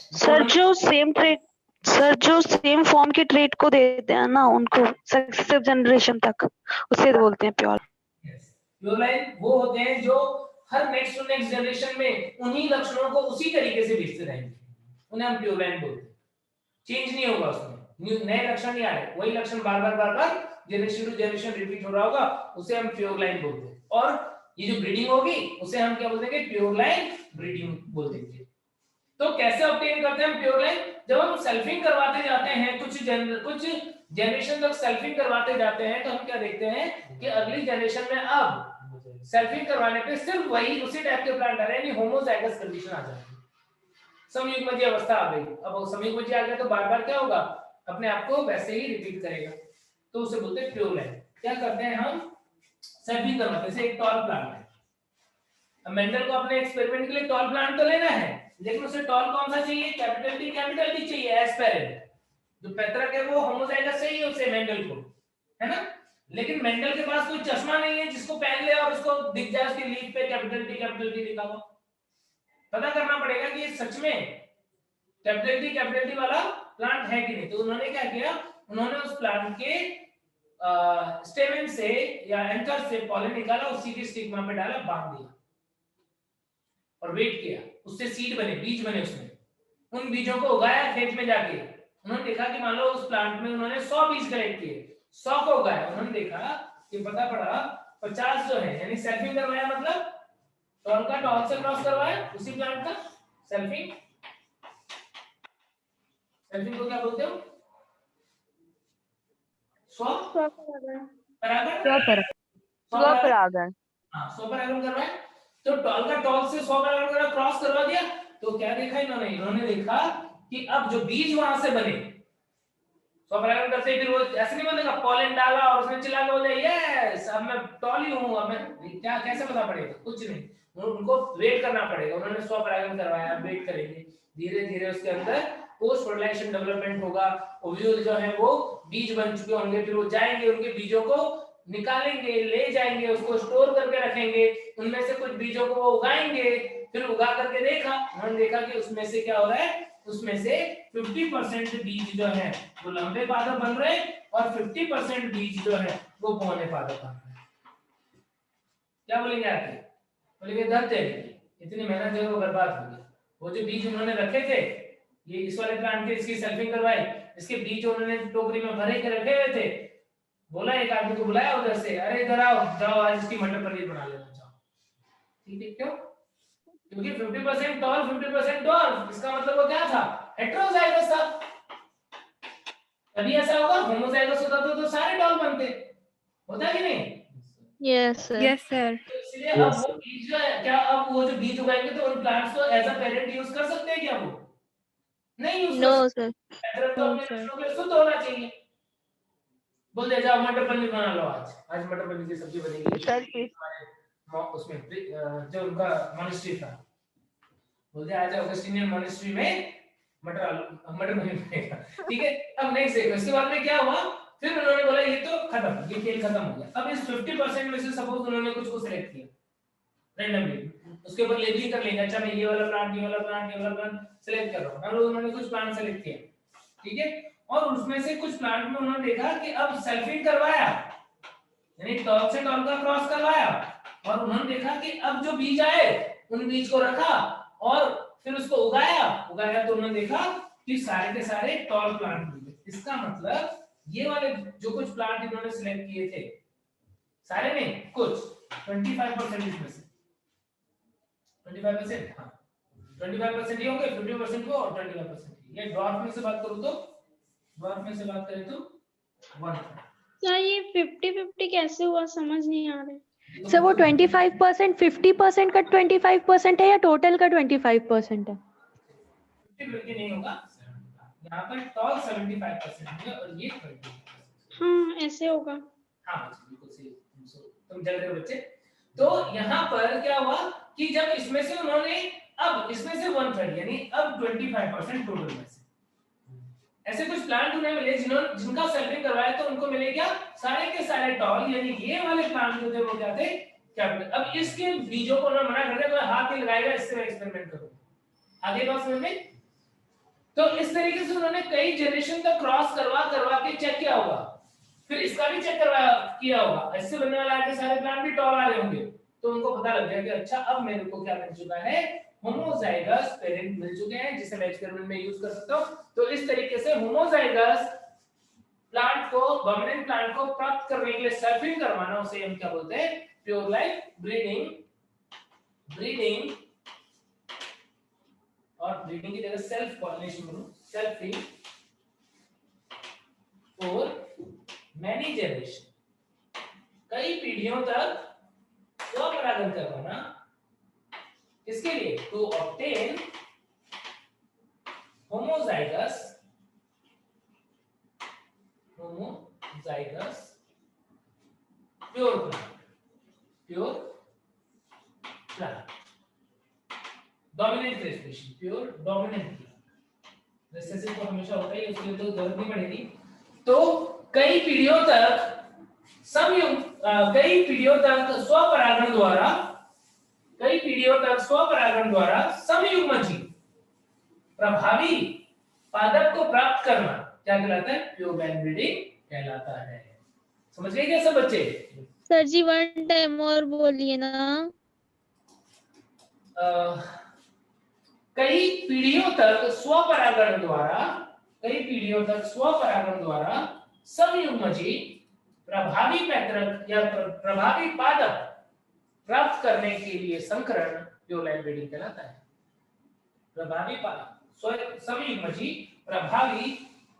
सर जो सेम फॉर्म के ट्रेट को देते हैं ना उनको सक्सेसिव जनरेशन तक, उसे बोलते हैं प्योर। प्योर लाइन वो होते हैं जो हर नेक्स्ट टू नेक्स्ट जनरेशन में उन्हीं लक्षणों को उसी तरीके से भेजते रहेंगे, उन्हें हम प्योर लाइन बोलते हैं। चेंज नहीं होगा उसमें, नए लक्षण नहीं आ रहे, वही लक्षण बार बार जनरेशन टू जनरेशन रिपीट हो रहा होगा, उसे हम प्योर लाइन बोलते हैं। और ये जो ब्रीडिंग होगी उसे हम क्या बोल देंगे? प्योर लाइन ब्रीडिंग बोल देंगे। तो कैसे ऑब्टेन करते हैं हम प्योर लाइन? जब हम सेल्फिंग करवाते जाते हैं, कुछ जनरेशन तक सेल्फिंग करवाते जाते हैं, तो हम क्या देखते हैं कि अगली जनरेशन में अब सेल्फिंग करवाने पे सिर्फ वही उसी टाइप के प्लांट आ रहे हैं, यानी होमोजाइगस कंडीशन आ जाती है, समयुग्मजीय अवस्था आ गई। अब समयुग्मजीय आ गया तो बार बार क्या होगा? अपने आप को वैसे ही रिपीट करेगा, तो उसे बोलते हैं प्योर लाइन। क्या करते हैं हम? सेल्फिंग करवाते हैं। जैसे एक टॉल प्लांट है, अब मेंडल को अपने एक्सपेरिमेंट के लिए टॉल प्लांट तो लेना है, लेकिन उसे टॉल कौन सा चाहिए? कैपिटल टी चाहिए एज पेरेंट। जो पैतृक है वो होमोजाइगस चाहिए उसे, मेंडल को, है ना? लेकिन मेंडल के पास कोई चश्मा नहीं है जिसको पहन ले और उसको दिख जाए उसकी लीफ पे कैपिटल टी लिखा हुआ। पता करना पड़ेगा कि ये सच में कैपिटल टी वाला प्लांट है कि नहीं। तो उन्होंने क्या किया? उन्होंने उस प्लांट के स्टेमेन से या एंकर से पॉलन निकाला, उसी के स्टिग्मा पे डाला, बांध दिया और वेट किया, उससे सीड बने, बीज बने उसमें। उन बीजों को उगाया खेत में जाके। उन्होंने देखा कि मान लो उस प्लांट में उन्होंने 100 बीज कलेक्ट किए, 100 को उगाया। उन्होंने देखा कि पता पड़ा 50 जो है, यानी सेल्फिंग करवाया, मतलब टॉल का टॉल से क्रॉस करवाया उसी प्लांट का। सेल्फिंग को क्या बोलते हो? स्वपरागण। हाँ, स्वपरागण करवाया। तो टॉल का टॉल से स्वपरागण करा, क्रॉस करवा दिया। तो क्या देखा इन्होंने देखा कि अब जो बीज वहां से बने, स्वपरागण करते फिर वो ऐसे नहीं बनेगा पॉलन डाला और उसने चिल्ला के बोले यस अब मैं टॉल ही हूं, अब मैं क्या कैसे पता पड़ेगा? कुछ नहीं, उनको वेट करना पड़ेगा। उन्होंने स्वपरागण करवाया, वेट करेंगे, धीरे धीरे उसके अंदर पोस्ट फर्टिलाइजेशन डेवलपमेंट होगा। ओव्यूल जो है वो बीज बन चुके होंगे, फिर वो जाएंगे, उनके बीजों को निकालेंगे, ले जाएंगे, उसको स्टोर करके रखेंगे। उनमें से कुछ बीजों को वो उगाएंगे, फिर उगा करके उन्होंने देखा कि उसमें से क्या हो रहा है? उसमें से 50% बीज जो है वो लंबे पादप बन रहे हैं और 50% बीज जो है वो पौने पादप बन रहे हैं। क्या बोलेंगे आके? बोलेंगे धरते इतनी मेहनत जो है वो बर्बाद हो गई। वो जो बीज उन्होंने रखे थे, ये इस वाले प्लांट के, इसकी सेल्फिंग करवाई, इसके बीज उन्होंने टोकरी में भरे के रखे हुए थे। बोला एक आदमी को बुलाया उधर से, अरे इधर आओ, जाओ आज इसकी मटर पनीर बना लेना, जाओ। ठीक है, क्यों? क्योंकि 50% टॉल 50% डॉर्फ, इसका मतलब वो क्या था? हेटेरोजाइगस था। तभी ऐसा होगा, होमोजाइगस होता तो सारे टॉल बनते, होता कि नहीं? Yes sir. Yes sir. इसलिए अब वो बीज जो है, क्या अब वो जो बीज उगाएंगे तो उन प्लांट्स को एज अ पेरेंट यूज कर सकते हैं क्या? वो नहीं यूज नो कर सर। सकते। तो अपने लक्षणों के शुद्ध होना चाहिए। बोल दे जाओ मटर पनीर बना लो, आज मटर पनीर की सब्जी बनेगी सर। उसमें जो उनका मॉनेस्ट्री था, बोलते आज ऑगस्टिनियन मॉनेस्ट्री में मटर पनीर बनेगा। ठीक है, अब नेक्स्ट देखो इसके बाद में क्या हुआ। फिर उन्होंने बोला ये तो खत्म, ये खेल खत्म हो गया। अब इस 50% में से सपोज उन्होंने कुछ को सिलेक्ट किया रैंडमली, उसके ऊपर लेबलिंग कर लेंगे, अच्छा मैं ये वाला प्लांट, ये वाला प्लांट, ये वाला प्लांट सिलेक्ट कर रहा हूं। और उन्होंने कुछ प्लांट सिलेक्ट किया, ठीक है, और उसमें से कुछ प्लांट में उन्होंने देखा कि अब सेल्फिंग करवाया, यानी टॉल से टॉल का क्रॉस करवाया, और उन्होंने देखा कि अब जो बीज आए उन बीज को रखा और फिर उसको उगाया तो उन्होंने देखा कि सारे के सारे टॉल प्लांट मिले। इसका मतलब ये वाले जो कुछ प्लांट इन्होंने सिलेक्ट किए थे, सारे नहीं, कुछ 25% इसमें से 25%, हाँ 25% ये होंगे, 50% वो और 25% ये। ड्वार्फ में से बात करूं तो, ड्वार्फ में से बात करें तो 1। क्या ये 50-50 कैसे हुआ? समझ नहीं आ रहा। सर वो 25% 50% का 25% है या टोटल का 25% है? 50-50 नहीं होगा, यहाँ पर टॉल 75% है और ये 20%। हाँ ऐसे होगा। हाँ बिल्कुल सही, तुम जग रहे हो बच्चे। तो यहाँ पर क्या हुआ कि जब इसमें से उन्होंने अब इसमें से 1/3 यानी अब 25% टोटल में से ऐसे कुछ प्लांट उन्हें मिले जिनका सैंपलिंग करवाया तो उनको मिले क्या, सारे के सारे टॉल, यानी ये वाले प्लांट जो थे वो क्या थे, कैपिटल। अब इसके बीजों को उन्होंने मना कर दिया, तो हाथ नहीं लगाएगा, इससे एक्सपेरिमेंट करो। आगे बात समझ में? तो इस तरीके से उन्होंने कई जनरेशन तक क्रॉस करवा करवा के चेक किया होगा, फिर इसका भी चेक करवाया किया होगा, इससे बनने वाला के सारे प्लांट भी टॉल आ रहे होंगे, तो उनको पता लग गया कि अच्छा अब मेरे को क्या मिल चुका है, होमोजाइगस पेरेंट मिल चुके हैं जिसे मैं एक्सपेरिमेंट में यूज कर सकता हूं। तो इस तरीके से होमोजाइगस प्लांट को, डोमिनेंट प्लांट को प्राप्त करने के लिए सल्फिंग करवाना, उसे हम क्या बोलते हैं, प्योर लाइफ ब्रीडिंग। ब्रीडिंग और ब्रीडिंग की जगह सेल्फ पॉलिनेशन करो, सेल्फिंग फॉर मैनी जनरेशन, कई पीढ़ियों तक स्वपरागण करवाना, इसके लिए to obtain homozygous pure plant dominant respiration, pure dominant plant. Recessive को हमेशा होता है, उसके लिए तो जरूरत नहीं पड़ेगी। तो कई पीढ़ियों तक कई पीढ़ियों तक स्वपरागण द्वारा समयुग्मजी प्रभावी पादप को प्राप्त करना क्या कहलाता है, प्योर लाइन ब्रीडिंग कहलाता है। समझ गए क्या सब बच्चे? सर जी 1 टाइम और बोलिए ना। कई पीढ़ियों तक स्वपरागण द्वारा समयुग्मजी प्रभावी पैतृक या प्रभावी पादप प्राप्त करने के लिए संकरण प्योर लाइन ब्रीडिंग कहलाता है। प्रभावी समयुग्मजी प्रभावी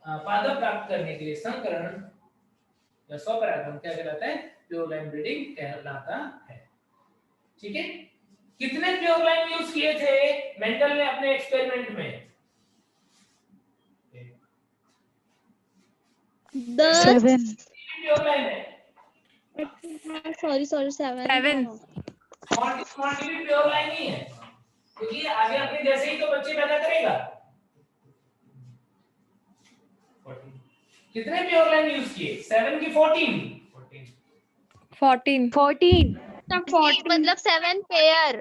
पादप प्राप्त करने के लिए संकरण या स्वपरागण क्या कहलाता है, प्योर लाइन ब्रीडिंग कहलाता है। ठीक है, कितने प्योर लाइन यूज किए थे मेंडल ने अपने एक्सपेरिमेंट में? 10 प्योर लाइन है, सॉरी 7 क्वांटिटी प्योर लाइन ही है, क्योंकि आगे अपने जैसे ही तो बच्चे पैदा करेगा। कितने प्योर लाइन यूज किए, 7 की 14? मतलब 7 पेयर।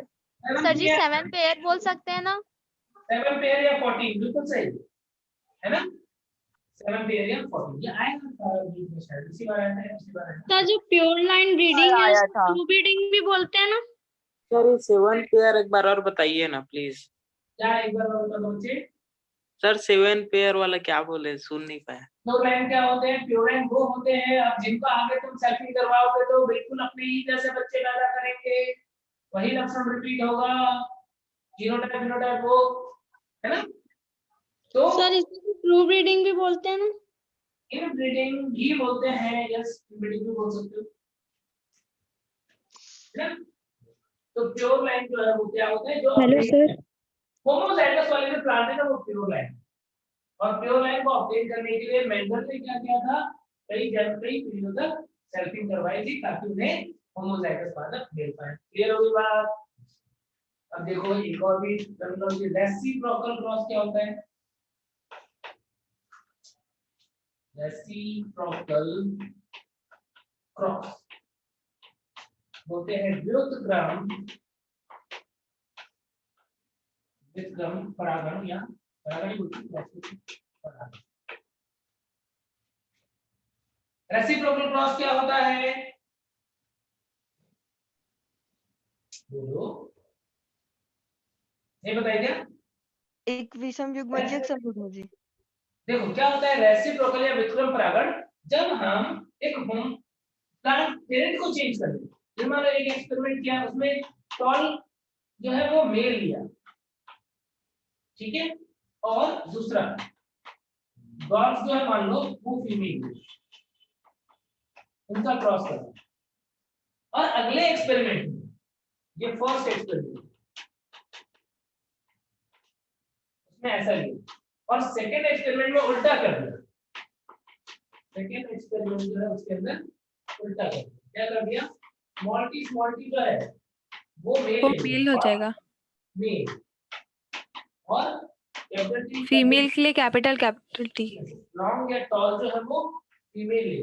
सर जी 7 पेयर बोल सकते हैं ना? 7 पेयर या 14 बिल्कुल सही है ना, 7 पेयर या 14 ये आएगा बीच में शायद, इसी बार आता है, इसी बार आता है। जो प्योर लाइन ब्रीडिंग है उसको ट्रू ब्रीडिंग भी बोलते हैं ना? सर 7 पेयर एक बार और बताइए ना प्लीज। क्या एक बार और बता बच्चे? सर 7 पेयर वाला क्या बोले, सुन नहीं पाया। प्योर लाइन क्या होते हैं, प्योर लाइन वो होते हैं अब जिनको आगे तुम सेल्फिंग करवाओगे तो बिल्कुल अपने ही जैसे बच्चे पैदा करेंगे, वही लक्षण रिपीट होगा, जीनोटाइप फिनोटाइप वो, है ना? तो सर इसको ट्रू ब्रीडिंग भी बोलते हैं ना? इन ब्रीडिंग भी बोलते हैं, यस ब्रीडिंग भी बोल सकते हो, है ना? तो प्योर लाइन जो है वो क्या होता है, जो हेलो सर, होमोजाइगस वाले जो प्लांट है ना वो प्योर लाइन, और प्योर लाइन को ऑब्टेन करने के लिए मेंडल ने क्या किया था, कई पीढ़ियों तक सेल्फिंग करवाई थी ताकि उन्हें होमोजाइगस पादप मिल पाए। क्लियर होगी बात? अब देखो एक और भी टर्मिनोलॉजी, रेसिप्रोकल क्रॉस क्या होता है? रेसिप्रोकल क्रॉस बोलते हैं व्युत्क्रम परागण या परागण बोलते हैं। रेसिप्रोकल क्रॉस क्या होता है, बोलो, ये बताइए क्या? एक विषम युग्मजी एक समयुग्मजी। देखो क्या होता है रेसिप्रोकल या व्युत्क्रम परागण, जब हम एक होम प्लांट पेरेंट को चेंज कर दें। मान लो एक एक्सपेरिमेंट किया, उसमें टॉल जो है वो मेल लिया, ठीक है, और दूसरा डॉग्स जो है मान लो वो फीमेल, उनका क्रॉस करना, और अगले एक्सपेरिमेंट में, ये फर्स्ट एक्सपेरिमेंट उसमें ऐसा लिया, और सेकेंड एक्सपेरिमेंट में उल्टा कर दिया, सेकेंड एक्सपेरिमेंट जो है उसके अंदर उल्टा कर दिया, क्या कर दिया, स्मॉल टी जो है वो मेल हो जाएगा, मेल, और कैपिटल टी फीमेल के लिए कैपिटल टी, लॉन्ग या टॉल जो है वो फीमेल ले,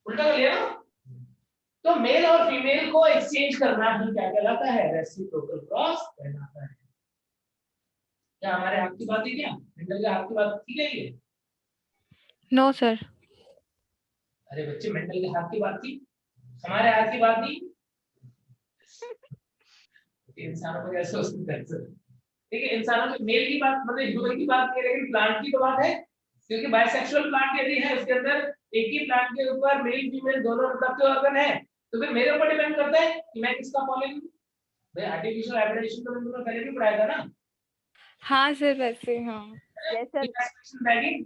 उल्टा कर लिया ना। तो मेल और फीमेल को एक्सचेंज करना ही क्या कहलाता है, रेसिप्रोकल क्रॉस कहलाता है। क्या हमारे हाथ की बात है, क्या मेंडल के हाथ की बात ठीक है ये? No sir. अरे बच्चे, मेंडल के हाथ की बात थी, हमारे हाथ की बात नहीं। इंसानों को कैसे हो सकता है सर? ठीक है, इंसानों के मेल की बात मतलब ह्यूमन की बात नहीं, लेकिन प्लांट की तो बात है, क्योंकि बाइसेक्सुअल प्लांट यदि है उसके अंदर एक ही प्लांट के ऊपर मेल फीमेल दोनों रिप्रोडक्टिव ऑर्गन है, तो फिर मेरे ऊपर डिपेंड करता है कि मैं किसका पॉलिन लूं। भाई आर्टिफिशियल हाइब्रिडेशन तो मैंने पहले भी पढ़ाया था ना। हाँ सर, वैसे हाँ। Yes sir, emasculation bagging,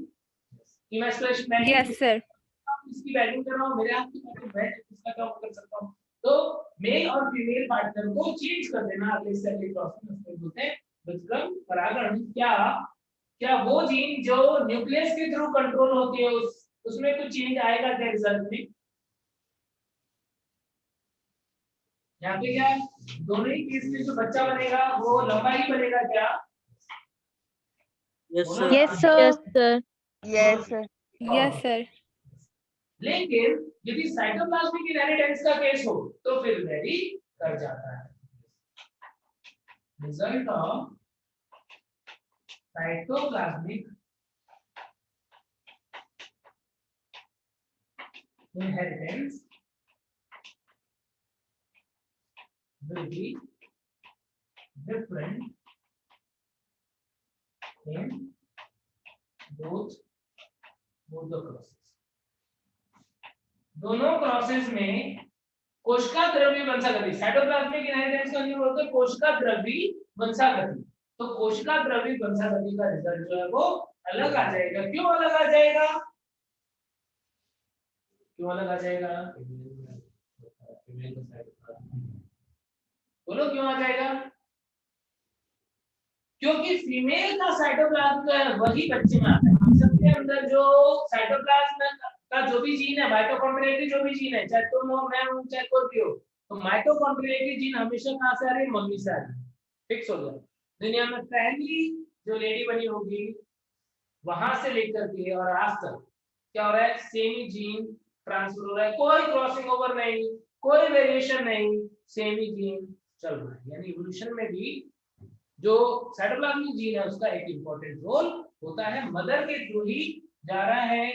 emasculation bagging yes sir. इसकी बैगिंग कर रहा हूं, मेरे हाथ की बैगिंग मैं इसका काम कर सकता हूं। तो मेल और फीमेल पार्टनर को चेंज कर देना अगले स्टेप के क्रॉसिंग में बोलते हैं विक्रम परागण। क्या वो जीन जो न्यूक्लियस के थ्रू कंट्रोल होती है उसमें कुछ चेंज आएगा क्या रिजल्ट में? यहाँ पे क्या दोनों ही केस में जो बच्चा बनेगा वो लंबा ही बनेगा क्या? यस बोलो सर। ना। Yes sir, yes sir, yes sir. लेकिन यदि साइटोप्लाज्मिक इनहेरिटेंस का केस हो तो फिर वेरी कर जाता है। Result of cytoplasmic inheritance will be different in both the crosses. दोनों क्रॉसेस में कोशिका द्रव्य वंशागति, साइटोप्लाज्मिक इनहेरिटेंस का नियम होता है कोशिका द्रव्य वंशागति। तो कोशिका द्रव्य वंशागति का रिजल्ट जो है वो अलग आ जाएगा। क्यों अलग आ जाएगा? क्यों अलग आ जाएगा? बोलो क्यों आ जाएगा? क्योंकि फीमेल का साइटोप्लाज्म वही बच्चे में आता है। हम सबके अंदर जो साइटोप्लाज्म का जो भी जीन है, माइटोकॉन्ड्रिया की जो भी जीन है, चाहे तुम हो, मैं हूं, चाहे कोई भी हो, तो माइटोकॉन्ड्रिया की जीन हमेशा कहां से आ रही है? मम्मी से आ रही है। फिक्स हो गया। दुनिया में पहली जो लेडी बनी होगी वहां से लेकर के और आज तक क्या हो रहा है? सेम ही जीन ट्रांसफर हो रहा है, कोई क्रॉसिंग ओवर नहीं, कोई वेरिएशन नहीं, सेम ही जीन चल रहा है। यानी इवोल्यूशन में भी जो साइटोप्लाज्मिक जीन है उसका एक इंपॉर्टेंट रोल होता है। मदर के थ्रू ही जा रहा है,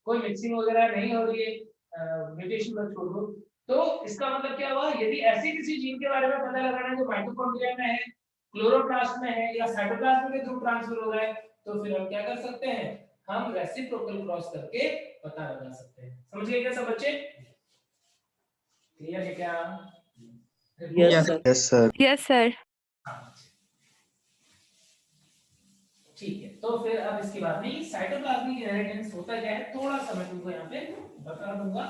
कोई मिक्सिंग वगैरह नहीं हो रही है, म्यूटेशन मत छोड़ दो। तो इसका मतलब क्या हुआ? यदि ऐसे किसी जीन के बारे में पता लगाना है जो माइटोकॉन्ड्रिया में है, क्लोरोप्लास्ट में है या साइटोप्लाज्म के थ्रू ट्रांसफर हो रहा है, तो फिर हम क्या कर सकते हैं? हम रेसिप्रोकल क्रॉस करके पता लगा सकते हैं। समझ गए क्या सब बच्चे? क्लियर है क्या? Yes sir. Yes sir. Yes sir. ठीक है, तो फिर अब इसके बाद में साइटोप्लाज्मिक इनहेरिटेंस होता क्या है थोड़ा सा मैं तुमको यहाँ पे बता दूंगा।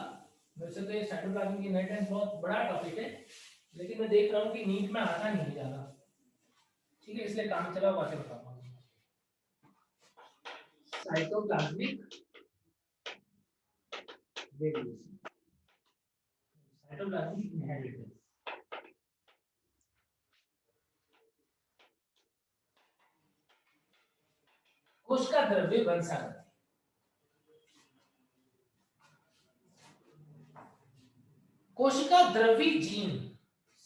वैसे तो ये साइटोप्लाज्मिक इनहेरिटेंस बहुत बड़ा टॉपिक है, लेकिन मैं देख रहा हूँ कि नीट में आता नहीं ज्यादा, ठीक है, इसलिए काम चला हुआ बताऊंगा। Cytoplasmic variation, cytoplasmic inheritance. कोशिका द्रव्य वंशागति। कोशिका द्रव्य जीन,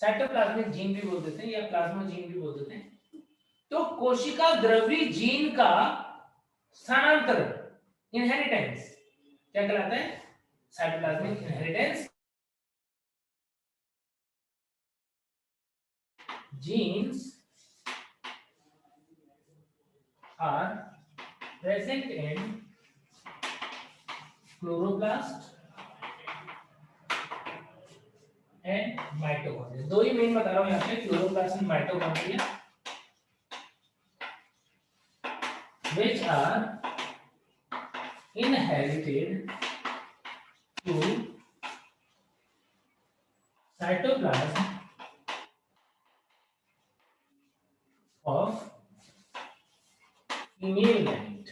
साइटोप्लाज्मिक जीन भी बोल देते हैं या प्लाज्मा जीन भी बोल देते हैं। तो कोशिका द्रव्य जीन का स्थानांतरण, इनहेरिटेंस क्या कहलाता है? Cytoplasmic inheritance. genes are present in chloroplast and mitochondria। दो ही मेन बता रहा हूं यहाँ पे, chloroplast and mitochondria, which are inherited to cytoplasm of female gamete,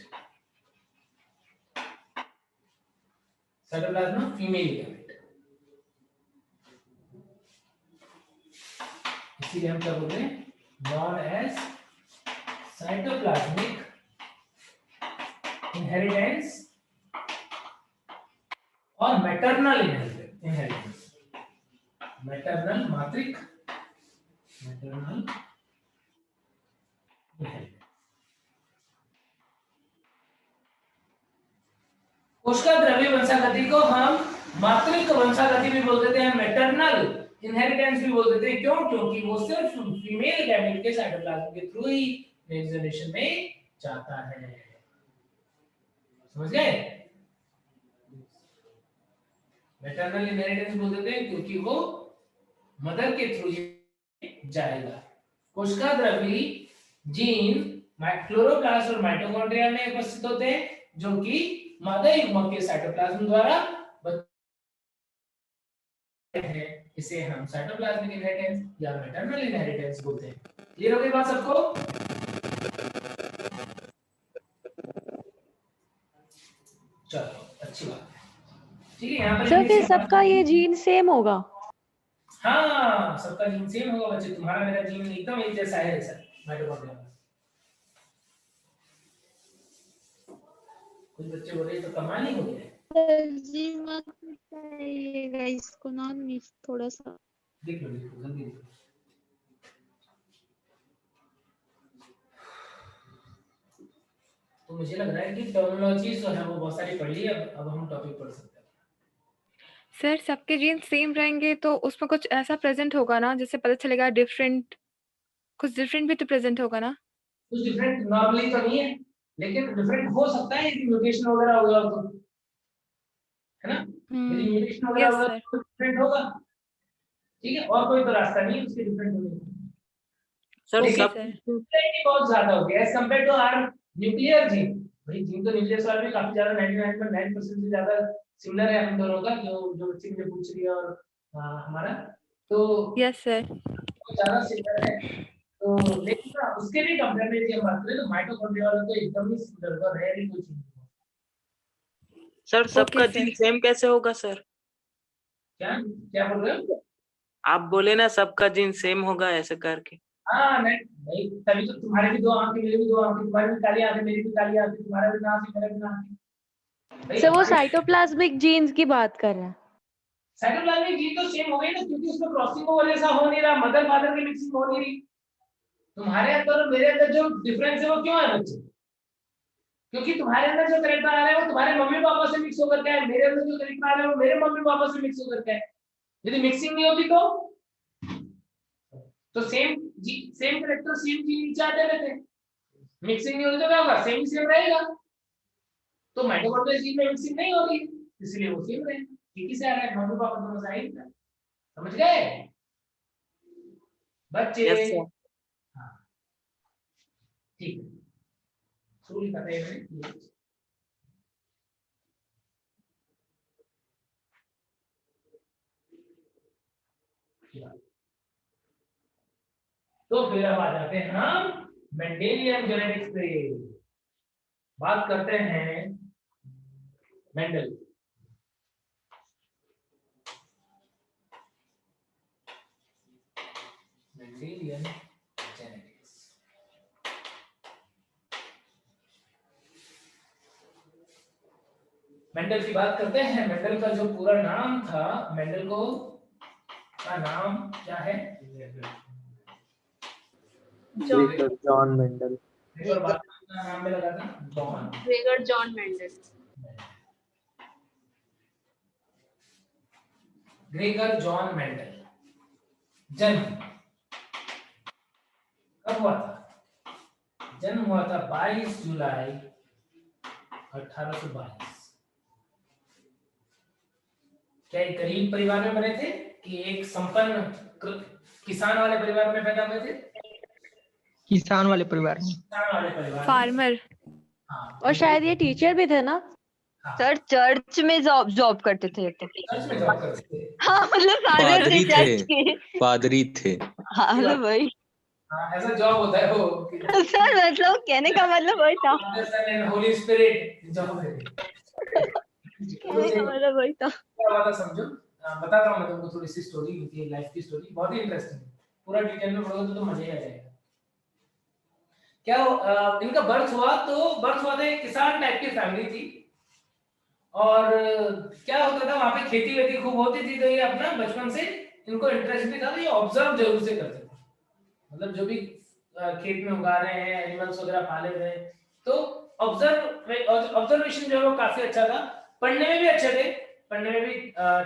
cytoplasm female gamete. इसीलिए हम क्या बोलते हैं, नॉन एज साइटोप्लाज्मिक इनहेरिटेंस और मैटरनल इनहेरिटेंस, मैटरनल मातृक, मैटरनल इनहेरिटेंस। कोशिका द्रव्य वंशागति को हम मातृक वंशागति भी बोल देते हैं, मैटरनल इनहेरिटेंस भी बोल देते हैं। क्यों? क्योंकि वो सिर्फ फीमेल गैमेट के साइटोप्लाज्म के थ्रू ही नेक्स्ट जनरेशन में जाता है। समझ गए? मैटरनल इनहेरिटेंस बोल देते हैं क्योंकि वो मदर के थ्रू ही जाएगा। कोशिका द्रव्य जीन क्लोरोप्लास्ट और माइटोकॉन्ड्रिया में उपस्थित होते हैं, जो कि मादा युग्मक के साइटोप्लाज्म द्वारा है। इसे हम साइटोप्लाज्मिक इनहेरिटेंस या मैटरनल इनहेरिटेंस बोलते हैं। क्लियर हो गई बात सबको? चलो अच्छी बात है। ठीक है, यहाँ पर सर फिर सबका ये जीन सेम होगा? हाँ, सबका जीन सेम होगा बच्चे। तुम्हारा मेरा जीन एकदम एक जैसा है सर, माइटोकॉन्ड्रिया में। कुछ बच्चे बोले तो कमाल ही हो गया। जी मत बताइएगा इसको ना, मिस थोड़ा सा देख लो जल्दी देखो। तो मुझे लग रहा है कि टर्मिनोलॉजी जो है वो बहुत सारी पढ़ ली। अब हम टॉपिक पढ़ सकते हैं। सर सबके जीन सेम रहेंगे तो उसमें कुछ ऐसा प्रेजेंट होगा ना जिससे पता चलेगा डिफरेंट, कुछ डिफरेंट भी तो प्रेजेंट होगा ना? कुछ डिफरेंट नॉर्मली तो नहीं है, लेकिन डिफरेंट हो सकता है यदि म्यूटेशन वगैरह होगा तो, है ना? यदि म्यूटेशन वगैरह होगा तो डिफरेंट होगा। ठीक है, और कोई तो रास्ता नहीं है उसके डिफरेंट होने का। सर सब सिमिलरिटी बहुत ज्यादा हो गया as compare to our nuclear gene. भाई जीन तो न्यूक्लियस वाला भी काफी ज्यादा 99.9% से ज्यादा सिमिलर है हम दोनों का, जो बच्चे मुझे पूछ रही है और हमारा तो यस सर ज्यादा सिमिलर है। तो लेकिन ना उसके भी कंपेयर में हम बात करें तो माइटोकॉन्ड्रिया वाला तो एकदम ही सिमिलर होगा, रेयर ही कोई चीज। सर सबका जीन सेम कैसे होगा सर? क्या क्या बोल रहे हो? आप बोले ना सबका जीन सेम होगा ऐसे करके। हाँ नहीं, तभी तो तुम्हारे भी दो आंखें, मेरी भी दो आंखें, तुम्हारी भी काली आंखें, मेरी भी काली आंखें, तुम्हारा भी नाक है, मेरा भी नाक है। सर वो साइटोप्लाज्मिक जीन्स की बात कर रहे हैं। साइटोप्लाज्मिक जीन तो सेम हो गई ना, क्योंकि उसमें क्रॉसिंग ओवर ऐसा हो नहीं रहा, मदर फादर की मिक्सिंग हो नहीं रही। तुम्हारे अंदर और मेरे अंदर जो डिफरेंस है वो क्यों है बच्चे? क्योंकि तुम्हारे अंदर जो कैरेक्टर आ रहा है वो तुम्हारे मम्मी पापा से मिक्स होकर के है, मेरे अंदर जो कैरेक्टर आ रहा है वो मेरे मम्मी पापा से मिक्स होकर के है। यदि मिक्सिंग नहीं होती तो सेम कैरेक्टर सेम जीन नीचे आते रहते। मिक्सिंग नहीं होती तो क्या होगा? सेम सेम रहेगा। तो माइटोकॉन्ड्रियल जीन में मिक्सिंग नहीं हो रही, इसलिए वो सेम रहेगा। ठीक ही से आ रहा है, मम्मी पापा दोनों से आएगा। समझ गए बच्चे? हाँ ठीक है, शुरू करते हैं। तो फिर अब आ जाते हैं हम मेंडेलियन जेनेटिक्स पे। बात करते हैं मेंडल। Mendelian genetics. मेंडल की बात करते हैं। मेंडल का जो पूरा नाम था, मेंडल को का नाम क्या है? John Mendel. एक बार नाम में लगा था John, Gregor John Mendel. Gregor John Mendel. जन्म कब हुआ था? जन्म हुआ था 22 जुलाई 1822। क्या एक गरीब परिवार में बने थे कि एक संपन्न किसान वाले परिवार में पैदा हुए थे? किसान वाले परिवार में। किसान वाले परिवार, फार्मर। हाँ, और शायद ये टीचर भी थे ना? सर चर्च में जॉब करते थे तो। चर्च में जॉब करते थे। हाँ मतलब फादर थे चर्च के। पादरी थे। हाँ मतलब भाई हाँ, ऐसा जॉब होता है वो सर मतलब कहने का मतलब वही था, होली स्पिरिट जॉब है। कहने का मतलब वही था। क्या बात है समझो, बताता हूँ मैं तुमको थोड़ी सी स्टोरी, इनकी लाइफ की स्टोरी बहुत ही इंटरेस्टिंग है, पूरा डिटेल में पढ़ोगे तो मजा ही आ जाएगा। क्या इनका बर्थ हुआ था एक किसान टाइप की फैमिली थी, और क्या होता था वहां पे खेती वेती खूब होती थी, तो ये अपना बचपन से इनको इंटरेस्ट भी था, तो ये ऑब्जर्व जरूर से करते थे, मतलब जो भी खेत में उगा रहे हैं, एनिमल्स वगैरह पाले हुए हैं, तो ऑब्जर्वेशन जो है वो काफी अच्छा था। पढ़ने में भी अच्छे थे, पढ़ने में भी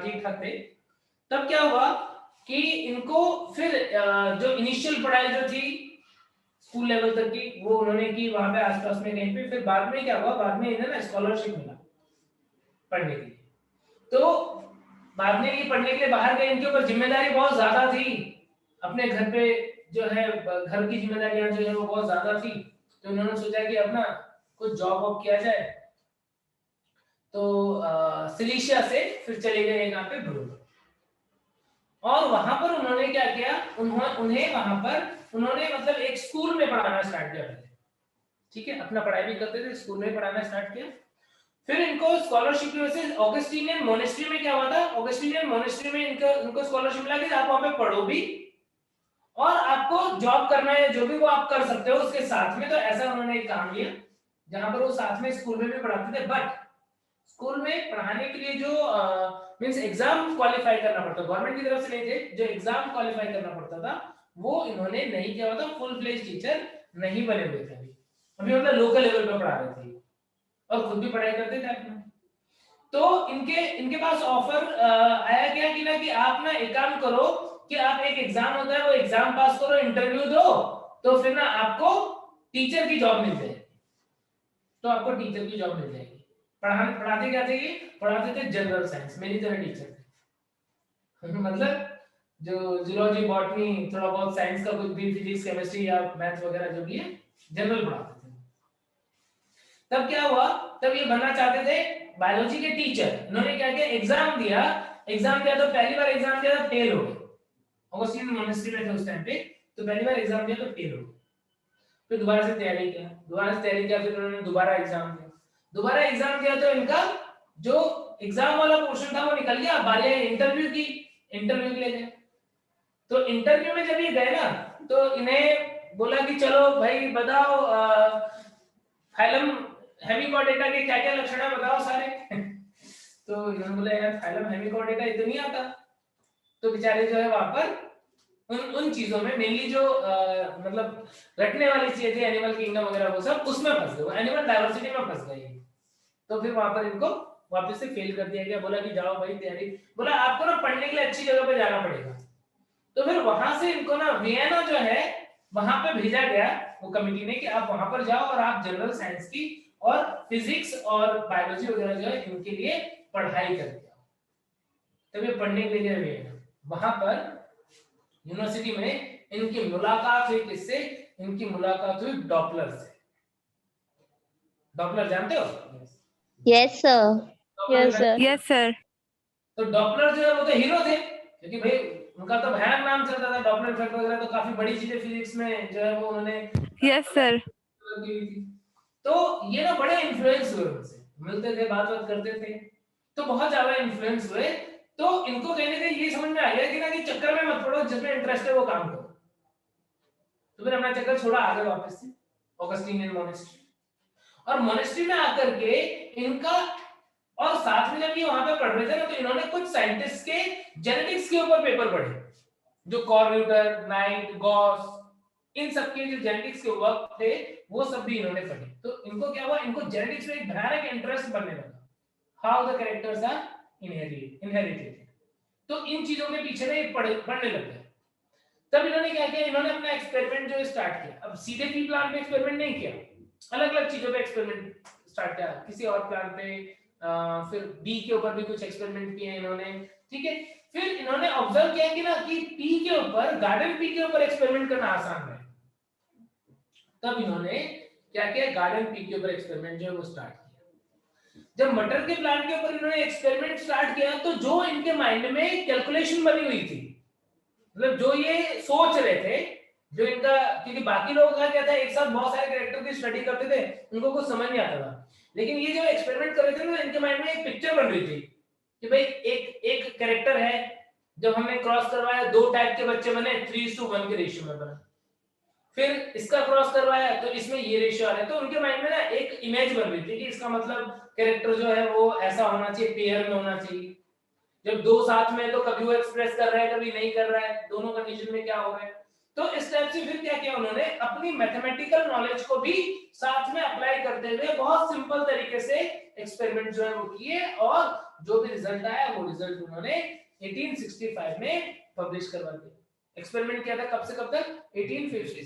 ठीक ठाक थे। तब क्या हुआ कि इनको फिर जो इनिशियल पढ़ाई जो थी स्कूल लेवल तक की वो उन्होंने की वहां पे आसपास में कहीं पे, फिर बाद में क्या हुआ, बाद में इन्हें ना स्कॉलरशिप मिला पढ़ने के लिए, तो बाद में ये पढ़ने के लिए बाहर गए, इनके ऊपर जिम्मेदारी बहुत ज्यादा थी, अपने घर पे जो है घर की जिम्मेदारियां जो है वो बहुत ज्यादा थी, तो उन्होंने सोचा कि अब ना कुछ जॉब वॉब किया जाए, तो सिलिशिया से फिर चले गए यहाँ पे ब्रूल, और वहां पर उन्होंने क्या किया, उन्हें वहां पर उन्होंने मतलब एक स्कूल में पढ़ाना स्टार्ट किया पहले, ठीक है, अपना पढ़ाई भी करते थे, स्कूल में पढ़ाना स्टार्ट किया। फिर इनको स्कॉलरशिप की वजह से ऑगस्टीनियन मोनेस्ट्री में क्या हुआ था, ऑगस्टीनियन मोनेस्ट्री में इनको स्कॉलरशिप मिला कि आप वहां पे पढ़ो भी और आपको जॉब करना है, जो भी वो आप कर सकते हो उसके साथ में, तो ऐसा उन्होंने एक काम लिया जहां पर वो साथ में स्कूल में भी पढ़ाते थे, बट स्कूल में पढ़ाने के लिए जो मींस एग्जाम क्वालिफाई करना पड़ता, गवर्नमेंट की तरफ से नहीं थे, जो एग्जाम क्वालिफाई करना पड़ता था वो इन्होंने नहीं किया हुआ था, फुल फ्लेज टीचर नहीं बने हुए थे अभी मतलब लोकल लेवल पे पढ़ा रहे थे और खुद भी पढ़ाई करते थे अपना। तो इनके पास ऑफर आया क्या कि ना कि आप ना एक काम करो कि आप एक एग्जाम होता है वो एग्जाम पास करो, इंटरव्यू दो, तो फिर ना आपको टीचर की जॉब मिल जाएगी, तो आपको टीचर की जॉब मिल जाएगी। पढ़ाते क्या थे ये, पढ़ाते थे जनरल साइंस, मेरी तरह टीचर थे मतलब जो जूलॉजी बॉटनी थोड़ा बहुत साइंस का कुछ भी, फिजिक्स केमिस्ट्री या मैथ वगैरह जो भी है जनरल पढ़ाते थे। तब क्या हुआ, तब ये बनना चाहते थे बायोलॉजी के टीचर, इन्होंने क्या किया, एग्जाम दिया तो पहली बार एग्जाम दिया तो फेल हो गए, ऑगस्टीन मोनेस्ट्री में थे उस टाइम पे, तो पहली बार एग्जाम दिया तो फेल हो गए, फिर दोबारा से तैयारी किया, फिर उन्होंने दोबारा एग्जाम दिया तो इनका जो एग्जाम वाला पोर्शन था वो निकल गया, बारी आई इंटरव्यू के लिए गए, तो इंटरव्यू में जब ये गए ना तो इन्हें बोला कि चलो भाई बताओ फाइलम हेमिकोडेटा के क्या क्या लक्षण है बताओ सारे तो इन्होंने बोला यार फाइलम हेमिकोडेटा ये तो नहीं आता, तो बेचारे जो है वहां पर उन चीजों में मेनली जो मतलब रटने वाली चीजें थी एनिमल किंगडम वगैरह वो सब उसमें फंस गए, एनिमल डाइवर्सिटी में फंस गए, तो फिर वहां पर इनको वापस से फेल कर दिया गया, बोला कि जाओ भाई तैयारी, बोला आपको ना पढ़ने के लिए अच्छी जगह पे जाना पड़ेगा, तो फिर वहां से इनको ना वियना जो है वहां पे भेजा गया वो कमिटी ने कि आप वहां पर जाओ और आप जनरल साइंस की और फिजिक्स और बायोलॉजी वगैरह जो है इनके लिए पढ़ाई करके आओ, तब ये पढ़ने के लिए वियना, वहां पर यूनिवर्सिटी में इनकी मुलाकात हुई किससे, इनकी मुलाकात हुई डॉपलर से। डॉपलर जानते हो? Yes sir, yes sir. तो डॉपलर जो है वो तो हीरो थे, क्योंकि भाई उनका तो भयानक नाम चलता था, डॉपलर इफेक्ट वगैरह तो काफी बड़ी चीजें फिजिक्स में जो है वो उन्होंने यस सर। तो ये ना बड़े इन्फ्लुएंस हुए उनसे, मिलते थे, बात करते थे, तो बहुत ज्यादा इन्फ्लुएंस हुए, तो इनको कहने से ये समझ में आ गया कि ना कि चक्कर में मत पड़ो, जिसमें इंटरेस्ट है वो काम करो, तो फिर अपना चक्कर छोड़ा, आगे वापस से ऑगस्टीनियन मोनेस्ट्री, और मोनेस्ट्री में आकर के इनका, और साथ में जब ये वहां पे पढ़ रहे थे ना तो इन्होंने कुछ साइंटिस्ट के जेनेटिक्स के ऊपर पेपर पढ़े, जो कॉर्न्यूटर, नाइट, गॉस, इन सब के जो जेनेटिक्स के वर्क थे वो सब भी इन्होंने पढ़े, तो इनको क्या हुआ, इनको जेनेटिक्स में एक भयानक इंटरेस्ट बनने लगा, how the characters are inherited, तो इन चीजों के पीछे ना पढ़ने लग गए। तब इन्होंने क्या किया, इन्होंने अपना एक्सपेरिमेंट जो स्टार्ट किया, अब सीधे पी प्लांट पे एक्सपेरिमेंट नहीं किया, अलग अलग चीजों पे एक्सपेरिमेंट स्टार्ट किया, किसी और प्लांट पे, फिर बी के ऊपर भी कुछ एक्सपेरिमेंट किए इन्होंने, ठीक है, फिर इन्होंने ऑब्जर्व किया कि ना कि पी के ऊपर, गार्डन पी के ऊपर एक्सपेरिमेंट करना आसान है, तब इन्होंने क्या किया, गार्डन पी के ऊपर एक्सपेरिमेंट जो है वो स्टार्ट किया। जब मटर के प्लांट के ऊपर इन्होंने एक्सपेरिमेंट स्टार्ट किया तो जो इनके माइंड में कैलकुलेशन बनी हुई थी, मतलब जो ये सोच रहे थे जो इनका, क्योंकि बाकी लोगों का क्या था, एक साथ बहुत सारे कैरेक्टर की स्टडी करते थे, उनको कुछ समझ नहीं आता था, लेकिन ये जो एक्सपेरिमेंट कर रहे थे ना, इनके माइंड में एक पिक्चर बन रही थी कि भाई एक कैरेक्टर है, जब हमने क्रॉस करवाया 2 टाइप के बच्चे बने, 3:1 के रेशियो में बना, फिर इसका क्रॉस करवाया तो इसमें ये रेशियो आ रहा है, तो उनके माइंड में ना एक इमेज बन रही थी कि इसका मतलब कैरेक्टर जो है वो ऐसा होना चाहिए, पेयर में होना चाहिए। जब 2 साथ में तो कभी वो एक्सप्रेस कर रहा है, कभी नहीं कर रहा है, दोनों कंडीशन में क्या हो रहा है। तो इस टाइप से फिर क्या किया उन्होंने, अपनी मैथमेटिकल नॉलेज को भी साथ में अप्लाई करते हुए बहुत सिंपल तरीके से एक्सपेरिमेंट जो है वो किए, और जो भी रिजल्ट आया वो रिजल्ट उन्होंने 1865 में पब्लिश करवा दिया। एक्सपेरिमेंट किया था कब से कब तक, 1856 से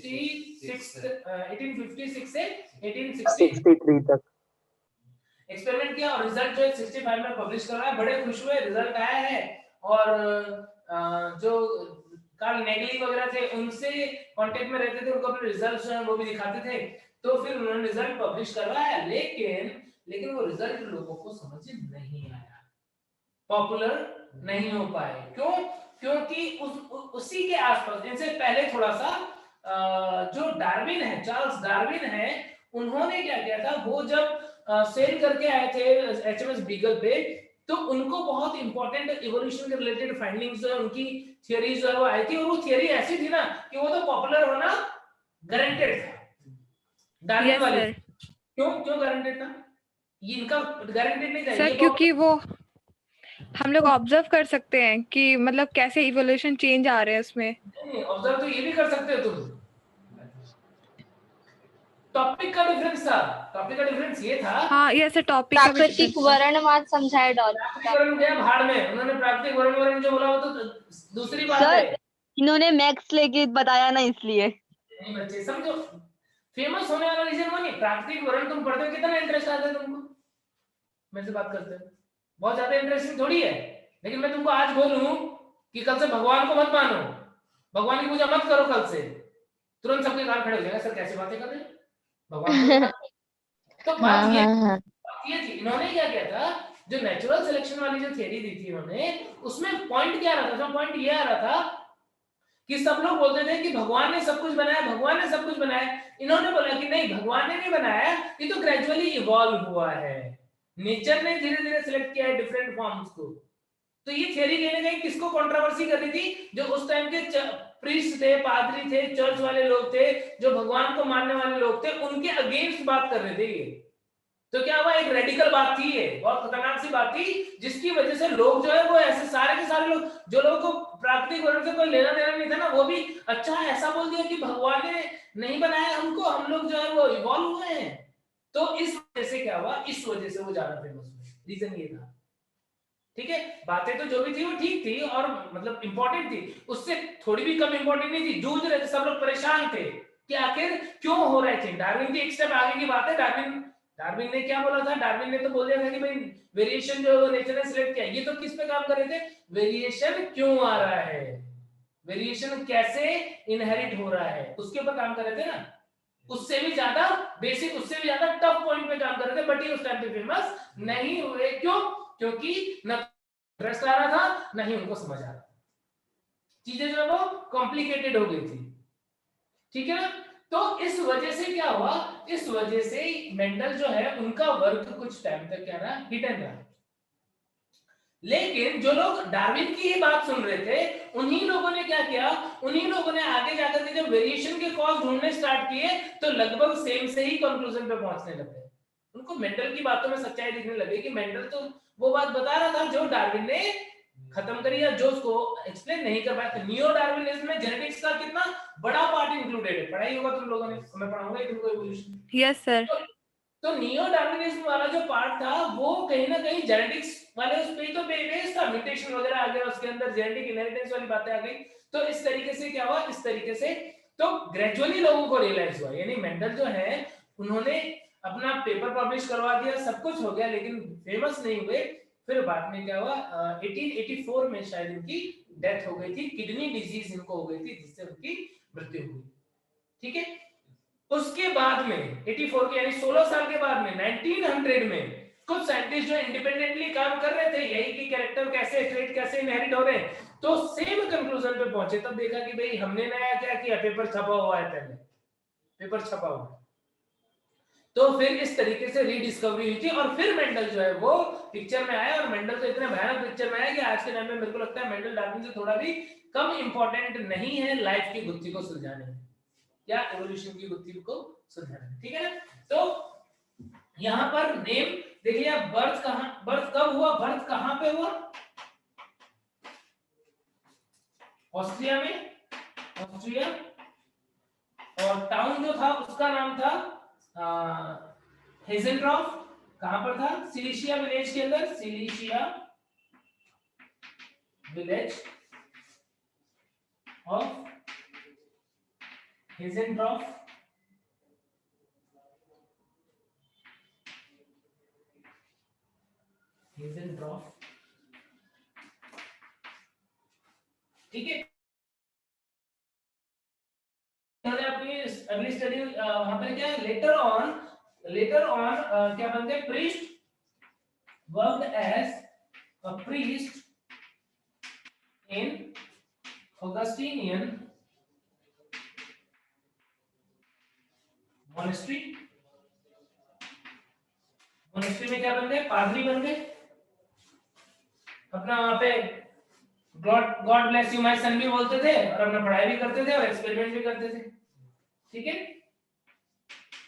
1863 तक एक्सपेरिमेंट किया, और रिजल्ट जो है 65 में पब्लिश करवाया। बड़े खुश हुए, रिजल्ट आया है, और जो कार्ल नेगली वगैरह थे उनसे कांटेक्ट में रहते थे, उनको अपने रिजल्ट जो है वो भी दिखाते थे, तो फिर उन्होंने रिजल्ट पब्लिश करवाया, लेकिन वो रिजल्ट लोगों को समझ नहीं आया, पॉपुलर नहीं हो पाए। क्यों? क्योंकि उसी के आसपास, इनसे पहले थोड़ा सा जो डार्विन है, चार्ल्स डार्विन है, उन्होंने क्या किया था, वो जब सेल करके आए थे एचएमएस बीगल पे, तो उनको बहुत इंपॉर्टेंट इवोल्यूशन के रिलेटेड फाइंडिंग्स जो है, उनकी थियरीज जो है वो आई थी, और वो थियरी ऐसी थी ना कि वो तो पॉपुलर होना गारंटेड था, डार्विन वाले। क्यों गारंटेड था? ये इनका गारंटेड नहीं था सर, क्योंकि वो हम लोग ऑब्जर्व कर सकते हैं कि मतलब कैसे इवोल्यूशन चेंज आ रहे हैं उसमें। ऑब्जर्व तो ये भी कर सकते हो तुम, टॉपिक का डिफरेंस था, टॉपिक का डिफरेंस ये था। हाँ, ये सर टॉपिक का प्राकृतिक वर्णवाद समझाया प्राकृतिक वर्ण गया भाड़ में, उन्होंने प्राकृतिक वर्ण जो बोला वो तो दूसरी बात है। इन्होंने मैक्स लेके बताया ना, इसलिए नहीं बच्चे समझो, फेमस होने वाला रीजन वो नहीं, प्राकृतिक वर्ण तुम पढ़ते हो, कितना इंटरेस्ट आता है तुमको, मेरे से बात करते हो, बहुत ज्यादा इंटरेस्टिंग थोड़ी है, लेकिन मैं तुमको आज बोलूं कि कल से भगवान को मत मानो, भगवान की पूजा मत करो, कल से तुरंत सबके कान खड़े हो जाएंगे, सर कैसी बातें कर रहे हैं भगवान तो बात ये थी, इन्होंने क्या किया था, जो नेचुरल सिलेक्शन वाली जो थियरी दी थी इन्होंने, उसमें पॉइंट क्या आ रहा था, जो पॉइंट ये आ रहा था कि सब लोग बोलते थे कि भगवान ने सब कुछ बनाया, भगवान ने सब कुछ बनाया। इन्होंने बोला कि नहीं, भगवान ने नहीं बनाया, ये तो ग्रेजुअली इवॉल्व हुआ है, नेचर ने धीरे धीरे सिलेक्ट किया है डिफरेंट फॉर्म्स को। तो ये थियरी कहीं ना कहीं किसको कंट्रोवर्सी कर रही थी, जो उस टाइम के प्रीस्ट थे, पादरी थे, चर्च वाले लोग थे, जो भगवान को मानने वाले लोग थे, उनके अगेंस्ट बात कर रहे थे ये। तो क्या हुआ, एक रेडिकल बात थी, ये बहुत खतरनाक सी बात थी, जिसकी वजह से लोग जो है वो ऐसे सारे के सारे लोग, जो लोगों को प्राकृतिक वर्ण से कोई लेना देना नहीं था ना, वो भी अच्छा ऐसा बोल दिया कि भगवान ने नहीं बनाया हमको, हम लोग जो है वो इवॉल्व हुए हैं। तो इस वजह से क्या हुआ, इस वजह से वो ज्यादा फेमस हुए, रीजन ये था। ठीक है, बातें तो जो भी थी वो ठीक थी और मतलब इंपॉर्टेंट थी, उससे थोड़ी भी कम इंपॉर्टेंट नहीं थी। जूझ रहे थे सब लोग, परेशान थे कि आखिर क्यों हो रहे थे। डार्विन की एक स्टेप आगे की बात है, डार्विन ने क्या बोला था, डार्विन ने तो बोल दिया था कि भाई वेरिएशन जो नेचर ने सिलेक्ट किया, ये तो किस पे काम कर रहे थे, वेरिएशन क्यों आ रहा है, वेरिएशन कैसे इनहेरिट हो रहा है, उसके ऊपर काम कर रहे थे ना। उससे भी ज्यादा बेसिक, उससे भी ज्यादा टफ पॉइंट पे काम कर रहे थे, बट ये उस टाइम पे फेमस नहीं हुए। क्यों? क्योंकि न इंटरेस्ट आ रहा था, न ही उनको समझ आ रहा था, चीजें जो है वो कॉम्प्लिकेटेड हो गई थी। ठीक है ना, तो इस वजह से क्या हुआ, इस वजह से मेंडल जो है उनका वर्क कुछ टाइम तक क्या रहा, हिडन रहा। लेकिन जो लोग डार्विन की ही बात सुन रहे थे, उन्हीं लोगों ने क्या किया, उन्हीं लोगों ने आगे जाकर के जब वेरिएशन के कॉज ढूंढने स्टार्ट किए, तो लगभग सेम से ही कंक्लूजन पे पहुंचने लगे। उनको मेंडल की बातों में सच्चाई दिखने लगी कि मेंडल तो वो बात बता रहा था जो डार्विन ने खत्म करी, या जो उसको एक्सप्लेन नहीं कर पाया। नियो डार्विनिज्म में जेनेटिक्स का कितना बड़ा पार्ट इंक्लूडेड है, पढ़ाई होगा तुम लोगों ने, मैं पढ़ाऊंगा तुमको इवोल्यूशन। Yes sir. तो नियो डार्विनिज्म वाला जो पार्ट था वो कहीं ना कहीं जेनेटिक्स वाले उस पे तो बेस था, म्यूटेशन वगैरह आ गया उसके अंदर, जेनेटिक इनहेरिटेंस वाली बातें आ गई। तो इस तरीके से क्या हुआ, इस तरीके से तो ग्रेजुअली लोगों को रियलाइज हुआ, यानी मेंडल जो है उन्होंने अपना पेपर पब्लिश करवा दिया, सब कुछ हो गया, लेकिन फेमस नहीं हुए। फिर बाद में क्या हुआ, 1884 में शायद इनकी डेथ हो गई थी, किडनी डिजीज इनको हो गई थी, जिससे उनकी मृत्यु हुई। ठीक है, उसके बाद में 84 के यानी 16 साल के बाद में 1900 में कुछ साइंटिस्ट जो इंडिपेंडेंटली काम कर रहे थे, यही कि कैरेक्टर कैसे, ट्रेट कैसे इनहेरिट हो रहे हैं, तो सेम कंक्लूजन पे पहुंचे, तब देखा कि भाई हमने नया क्या किया, पेपर छपा हुआ है, पहले पेपर छपा हुआ है, तो फिर इस तरीके से रीडिस्कवरी हुई थी और फिर मेंडल जो है वो पिक्चर में आया। और मेंडल तो इतने भयानक पिक्चर में आया कि आज के टाइम में मेरे को लगता है मेंडल डार्विन से थोड़ा भी कम इंपॉर्टेंट नहीं है लाइफ की गुत्थी को सुलझाने में या एवोल्यूशन की गुत्थी को सुलझाने में, ठीक है ना। तो यहाँ पर नेम देखिए, आप बर्थ कब हुआ, बर्थ कहाँ पे हुआ, ऑस्ट्रिया में, ऑस्ट्रिया, और टाउन जो था उसका नाम था हेजेनड्रॉफ। कहां पर था, सिलिशिया विलेज के अंदर, सिलिशिया विलेज ऑफ हेजेनड्रॉफ। हेजेनड्रॉफ, ठीक है। अपनी अगली स्टडी वहां पर क्या है, लेटर ऑन क्या बनते हैं, priest, worked as a priest in Augustinian monastery. Monastery में क्या बन गए, पादरी बन गए, अपना वहां पे God bless you my son भी बोलते थे और अपना पढ़ाई भी करते थे और एक्सपेरिमेंट भी करते थे, ठीक है।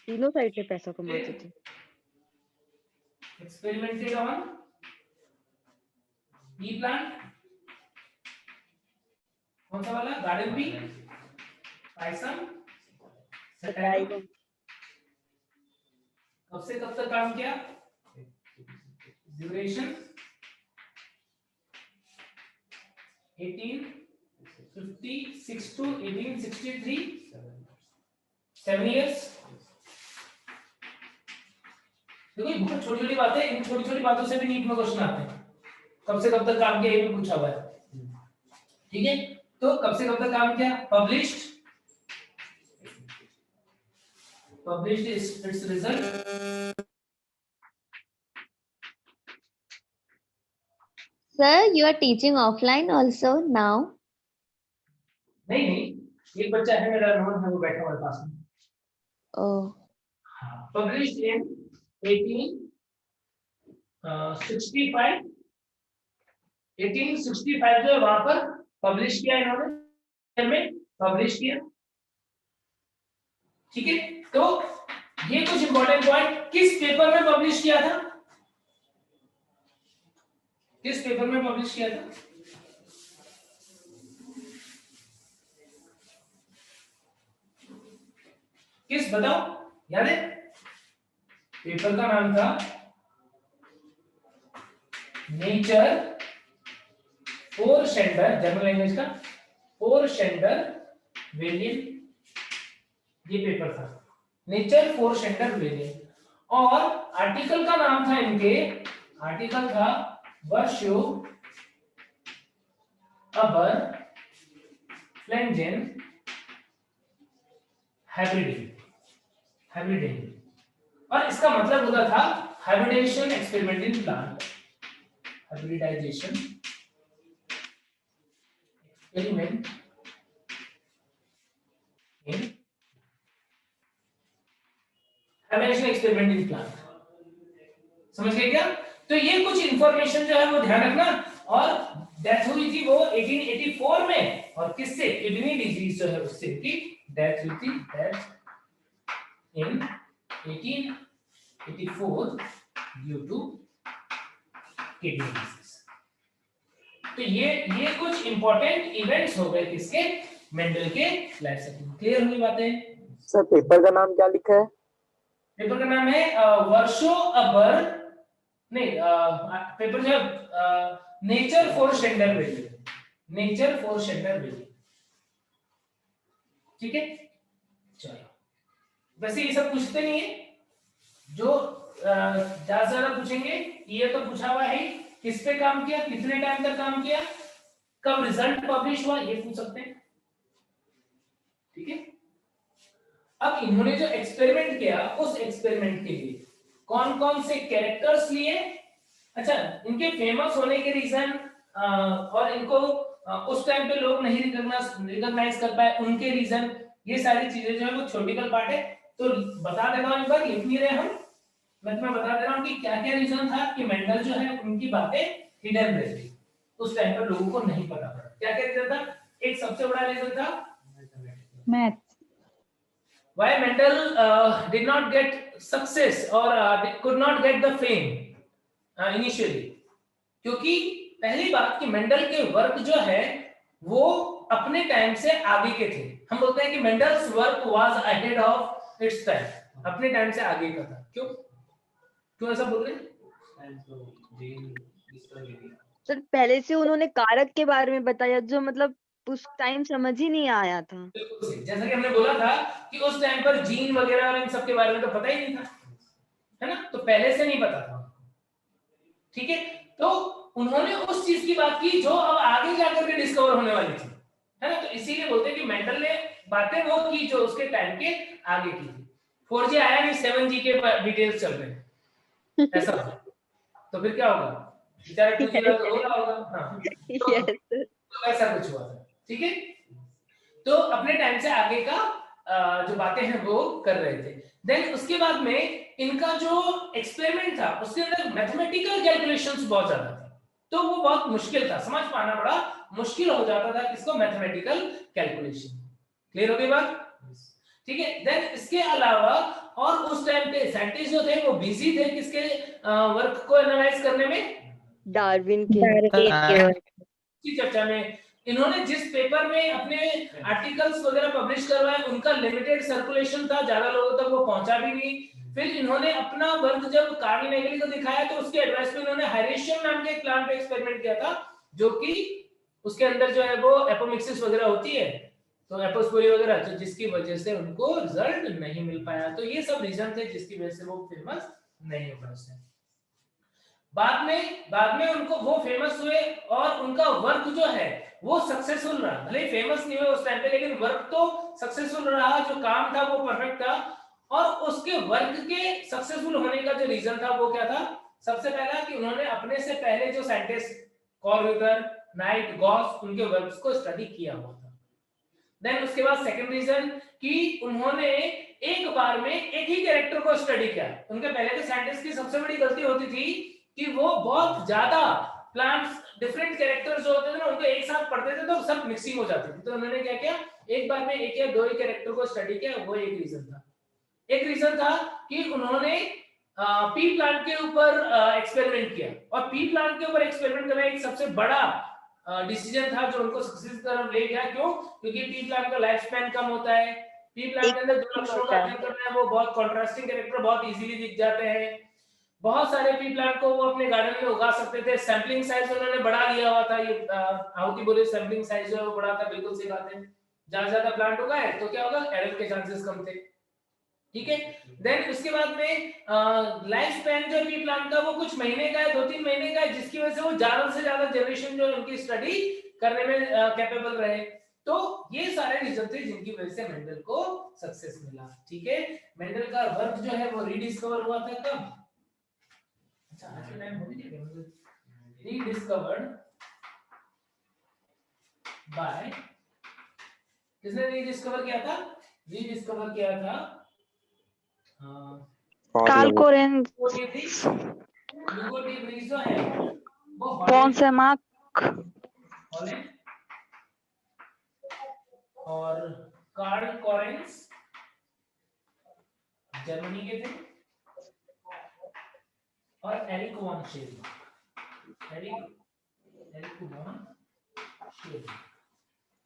तीनों साइड से पैसा कमाते थे। एक्सपेरिमेंटेड ऑन बी प्लांट, कौन सा वाला, गार्डन बी, पाइसम, सटाइगम। कब से कब तक काम किया, ड्यूरेशन 1856 to 1863, 7 years। देखो बहुत छोटी छोटी बातें, इन छोटी छोटी बातों से भी नीट में क्वेश्चन आते हैं। कब से कब तक काम किया ये भी पूछा हुआ है, ठीक है। तो कब से कब तक काम किया, published its result, Sir, you are teaching offline also now? नहीं, एक बच्चा है मेरा रोहन है, वो बैठा हुआ है पास में। Oh. Published in 1865 जो है वहां पर पब्लिश किया इन्होंने, में पब्लिश किया, ठीक है। तो ये कुछ इंपॉर्टेंट पॉइंट, किस पेपर में पब्लिश किया था, किस पेपर में पब्लिश किया था, किस, बताओ, याद है, पेपर का नाम था नेचर फॉर शेंडर, जर्नल लैंग्वेज का, फॉर शेंडर वेलियन, ये पेपर था नेचर फॉर शेंडर वेलियन। और आर्टिकल का नाम था इनके, आर्टिकल था वर्शो अबर फ्लेंजेन हाइब्रिडेन, और इसका मतलब होता था hybridization experiment in plant, hybridization experiment in hybridization experiment in plant, समझ गए क्या। तो ये कुछ इंफॉर्मेशन जो है वो ध्यान रखना। और डेथ हुई थी वो 1884 में, और किससे, किडनी डिजीज जो है उससे की डेथ हुई थी, death in 1884 due to kidney disease. तो ये कुछ इंपॉर्टेंट इवेंट्स हो गए किसके, मेंडल के लाइफ साइकिल। क्लियर हुई बातें। सर पेपर का नाम क्या लिखा है, पेपर का नाम है वर्शो अबर, नहीं पेपर जो है नेचर फॉर शेंडर वेली, नेचर फॉर शेंडर वेली, ठीक है। चलो, वैसे ये सब पूछते नहीं है, जो ज्यादा से ज्यादा पूछेंगे ये तो पूछा हुआ है, किस पे काम किया, कितने टाइम तक काम किया, कब रिजल्ट पब्लिश हुआ, ये पूछ सकते हैं, ठीक है। अब इन्होंने जो एक्सपेरिमेंट किया, उस एक्सपेरिमेंट के लिए कौन कौन से कैरेक्टर्स लिए, अच्छा इनके फेमस होने के रीजन और इनको उस टाइम पे लोग नहीं रिकॉग्नाइज कर पाए, उनके रीजन, ये सारी चीजें जो है वो थ्योरेटिकल पार्ट है। तो बता देता हूं, एक बार लिख नहीं रहे हम, मैं तुम्हें बता दे रहा हूं कि क्या क्या रीजन था कि मेंडल जो है उनकी बातें हिडन रहती, उस टाइम पर लोगों को नहीं पता पड़ा। क्या क्या रीजन था? एक सबसे बड़ा रीजन था math. why Mendel did not get success or could not get the fame initially, क्योंकि पहली बात कि मेंडल के वर्क जो है वो अपने टाइम से आगे के थे। हम बोलते हैं कि Mendel's work was ahead of its time, अपने टाइम से आगे का था। क्यों ऐसा बोल रहे हैं? सर पहले से उन्होंने कारक के बारे में बताया जो मतलब उस टाइम समझ ही नहीं आया था। जैसा कि हमने बोला था कि उस टाइम पर जीन वगैरह और इन सब के बारे में तो पता ही नहीं था, है ना, तो पहले से नहीं पता था। ठीक है, तो उन्होंने उस चीज की बात की जो अब आगे जाकर के डिस्कवर होने वाली थी, है ना। तो इसीलिए बोलते हैं कि मेंडल ने बातें वो की जो उसके टाइम के आगे की थी। 4G आया नहीं, 7G के डिटेल्स चल रहे हैं, ऐसा तो फिर क्या होगा, बेचारा 2G का तो हो रहा होगा। हाँ, तो ऐसा कुछ हुआ था। ठीक है, तो अपने टाइम से आगे का जो बातें हैं वो कर रहे थे। देन उसके बाद में इनका जो एक्सपेरिमेंट था उसके अंदर मैथमेटिकल कैलकुलेशंस बहुत ज्यादा थे, तो वो बहुत मुश्किल था, समझ पाना बड़ा मुश्किल हो जाता था किसको, मैथमेटिकल कैलकुलेशन। क्लियर हो गई बात? ठीक है। देन इसके अलावा और उस टाइम पे साइंटिस्ट जो थे वो बिजी थे किसके वर्क को एनालाइज करने में, डार्विन के चर्चा में। इन्होंने जिस पेपर में अपने आर्टिकल्स वगैरह पब्लिश करवाए उनका लिमिटेड सर्कुलेशन था, ज्यादा लोगों तक वो पहुंचा भी नहीं। फिर इन्होंने अपना वर्क जब कार्ल नेगेली को दिखाया तो उसके एडवाइस में इन्होंने हाइरेशियम नाम के एक प्लांट पे एक्सपेरिमेंट किया था, जो कि उसके अंदर जो है वो एपोमिक्सिस वगैरह होती है, तो एपोस्पोरी वगैरह, तो जिसकी वजह से उनको रिजल्ट नहीं मिल पाया। तो ये सब रीजन थे जिसकी वजह से वो फेमस नहीं हो पाए। बाद में उनको वो फेमस हुए और उनका वर्क जो है वो सक्सेसफुल रहा, भले फेमस नहीं हुए उस टाइम पे, लेकिन वर्क तो सक्सेसफुल रहा, जो काम था वो परफेक्ट था। और उसके वर्क के सक्सेसफुल होने का जो रीजन था वो क्या था, सबसे पहला कि उन्होंने अपने से पहले जो साइंटिस्ट कॉर्विगर, नाइट, गॉस, उनके वर्क्स को स्टडी किया हुआ था। देन उसके बाद सेकंड रीजन कि उन्होंने एक बार में एक ही कैरेक्टर को स्टडी किया। उनके पहले के साइंटिस्ट की सबसे बड़ी गलती होती थी कि वो बहुत ज्यादा प्लांट्स, डिफरेंट कैरेक्टर्स जो होते थे ना, उनको एक साथ पढ़ते थे तो सब मिक्सिंग हो जाती थी। तो उन्होंने क्या किया, एक बार में एक या दो ही कैरेक्टर को स्टडी किया, वो एक रीजन था। एक रीजन था कि उन्होंने पी प्लांट के ऊपर एक्सपेरिमेंट किया, और पी प्लांट के ऊपर एक्सपेरिमेंट करना एक सबसे बड़ा डिसीजन था जो उनको सक्सेस की तरफ ले गया। क्यों? क्योंकि पी प्लांट का लाइफ स्पैन कम होता है। पी प्लांट के अंदर जो लक्षणों का अध्ययन करना है वो बहुत कॉन्ट्रास्टिंग कैरेक्टर बहुत इजीली दिख जाते हैं। बहुत सारे पी प्लांट को वो अपने गार्डन में उगा सकते थे। सैंपलिंग साइज उन्होंने बढ़ा लिया हुआ था, ये आहुति बोले सैंपलिंग साइज जो है वो बढ़ा था, बिल्कुल सही बात है। ज्यादा प्लांट उगाए तो क्या होगा, एरर के चांसेस कम थे। ठीक है। देन उसके बाद में लाइफ स्पैन जो पी प्लांट का वो कुछ महीने का है, 2-3 महीने का है, जिसकी वजह से वो ज्यादा से ज्यादा जनरेशन जो उनकी स्टडी करने में कैपेबल रहे। तो ये सारे रीजन थे जिनकी वजह से मेंडल को सक्सेस मिला। ठीक है। मेंडल का वर्क जो है वो रीडिस्कवर हुआ था कब, रीडिस्कवर्ड बाय, किसने रीडिस्कवर किया था? रीडिस्कवर किया था कार्ल कोरेंज, ह्यूगो डी व्रीज जो है वो पॉन्सेमाक और कार्ल कोरेंज जर्मनी के थे, और एरिक वॉन शेरमार्क,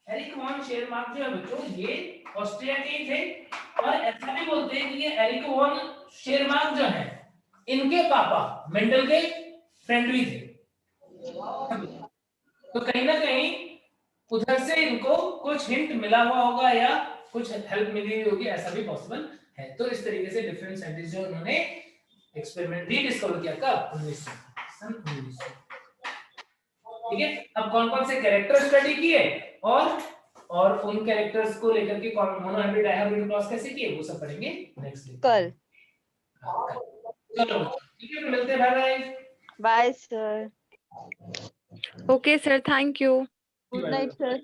एरिक वॉन शेरमार्क जो है बच्चों ये ऑस्ट्रिया के ही थे। और ऐसा भी बोलते हैं कि ये एरिक वॉन शेरमार्क जो है इनके पापा मेंडल के फ्रेंड भी थे। तो कहीं ना कहीं उधर से इनको कुछ हिंट मिला हुआ होगा या कुछ हेल्प मिली हुई होगी, ऐसा भी पॉसिबल है। तो इस तरीके से डिफरेंट साइंटिस्ट जो उन्होंने एक्सपेरिमेंट रीडिस्कवर किया कब, 1900। ठीक है। अब कौन कौन से कैरेक्टर स्टडी किए और उन कैरेक्टर्स को लेकर के मोनोहाइब्रिड डायहाइब्रिड क्रॉस कैसे किए वो सब पढ़ेंगे नेक्स्ट कल। चलो ठीक है, मिलते हैं, bye bye. Bye sir. Okay sir, thank you. Good night sir.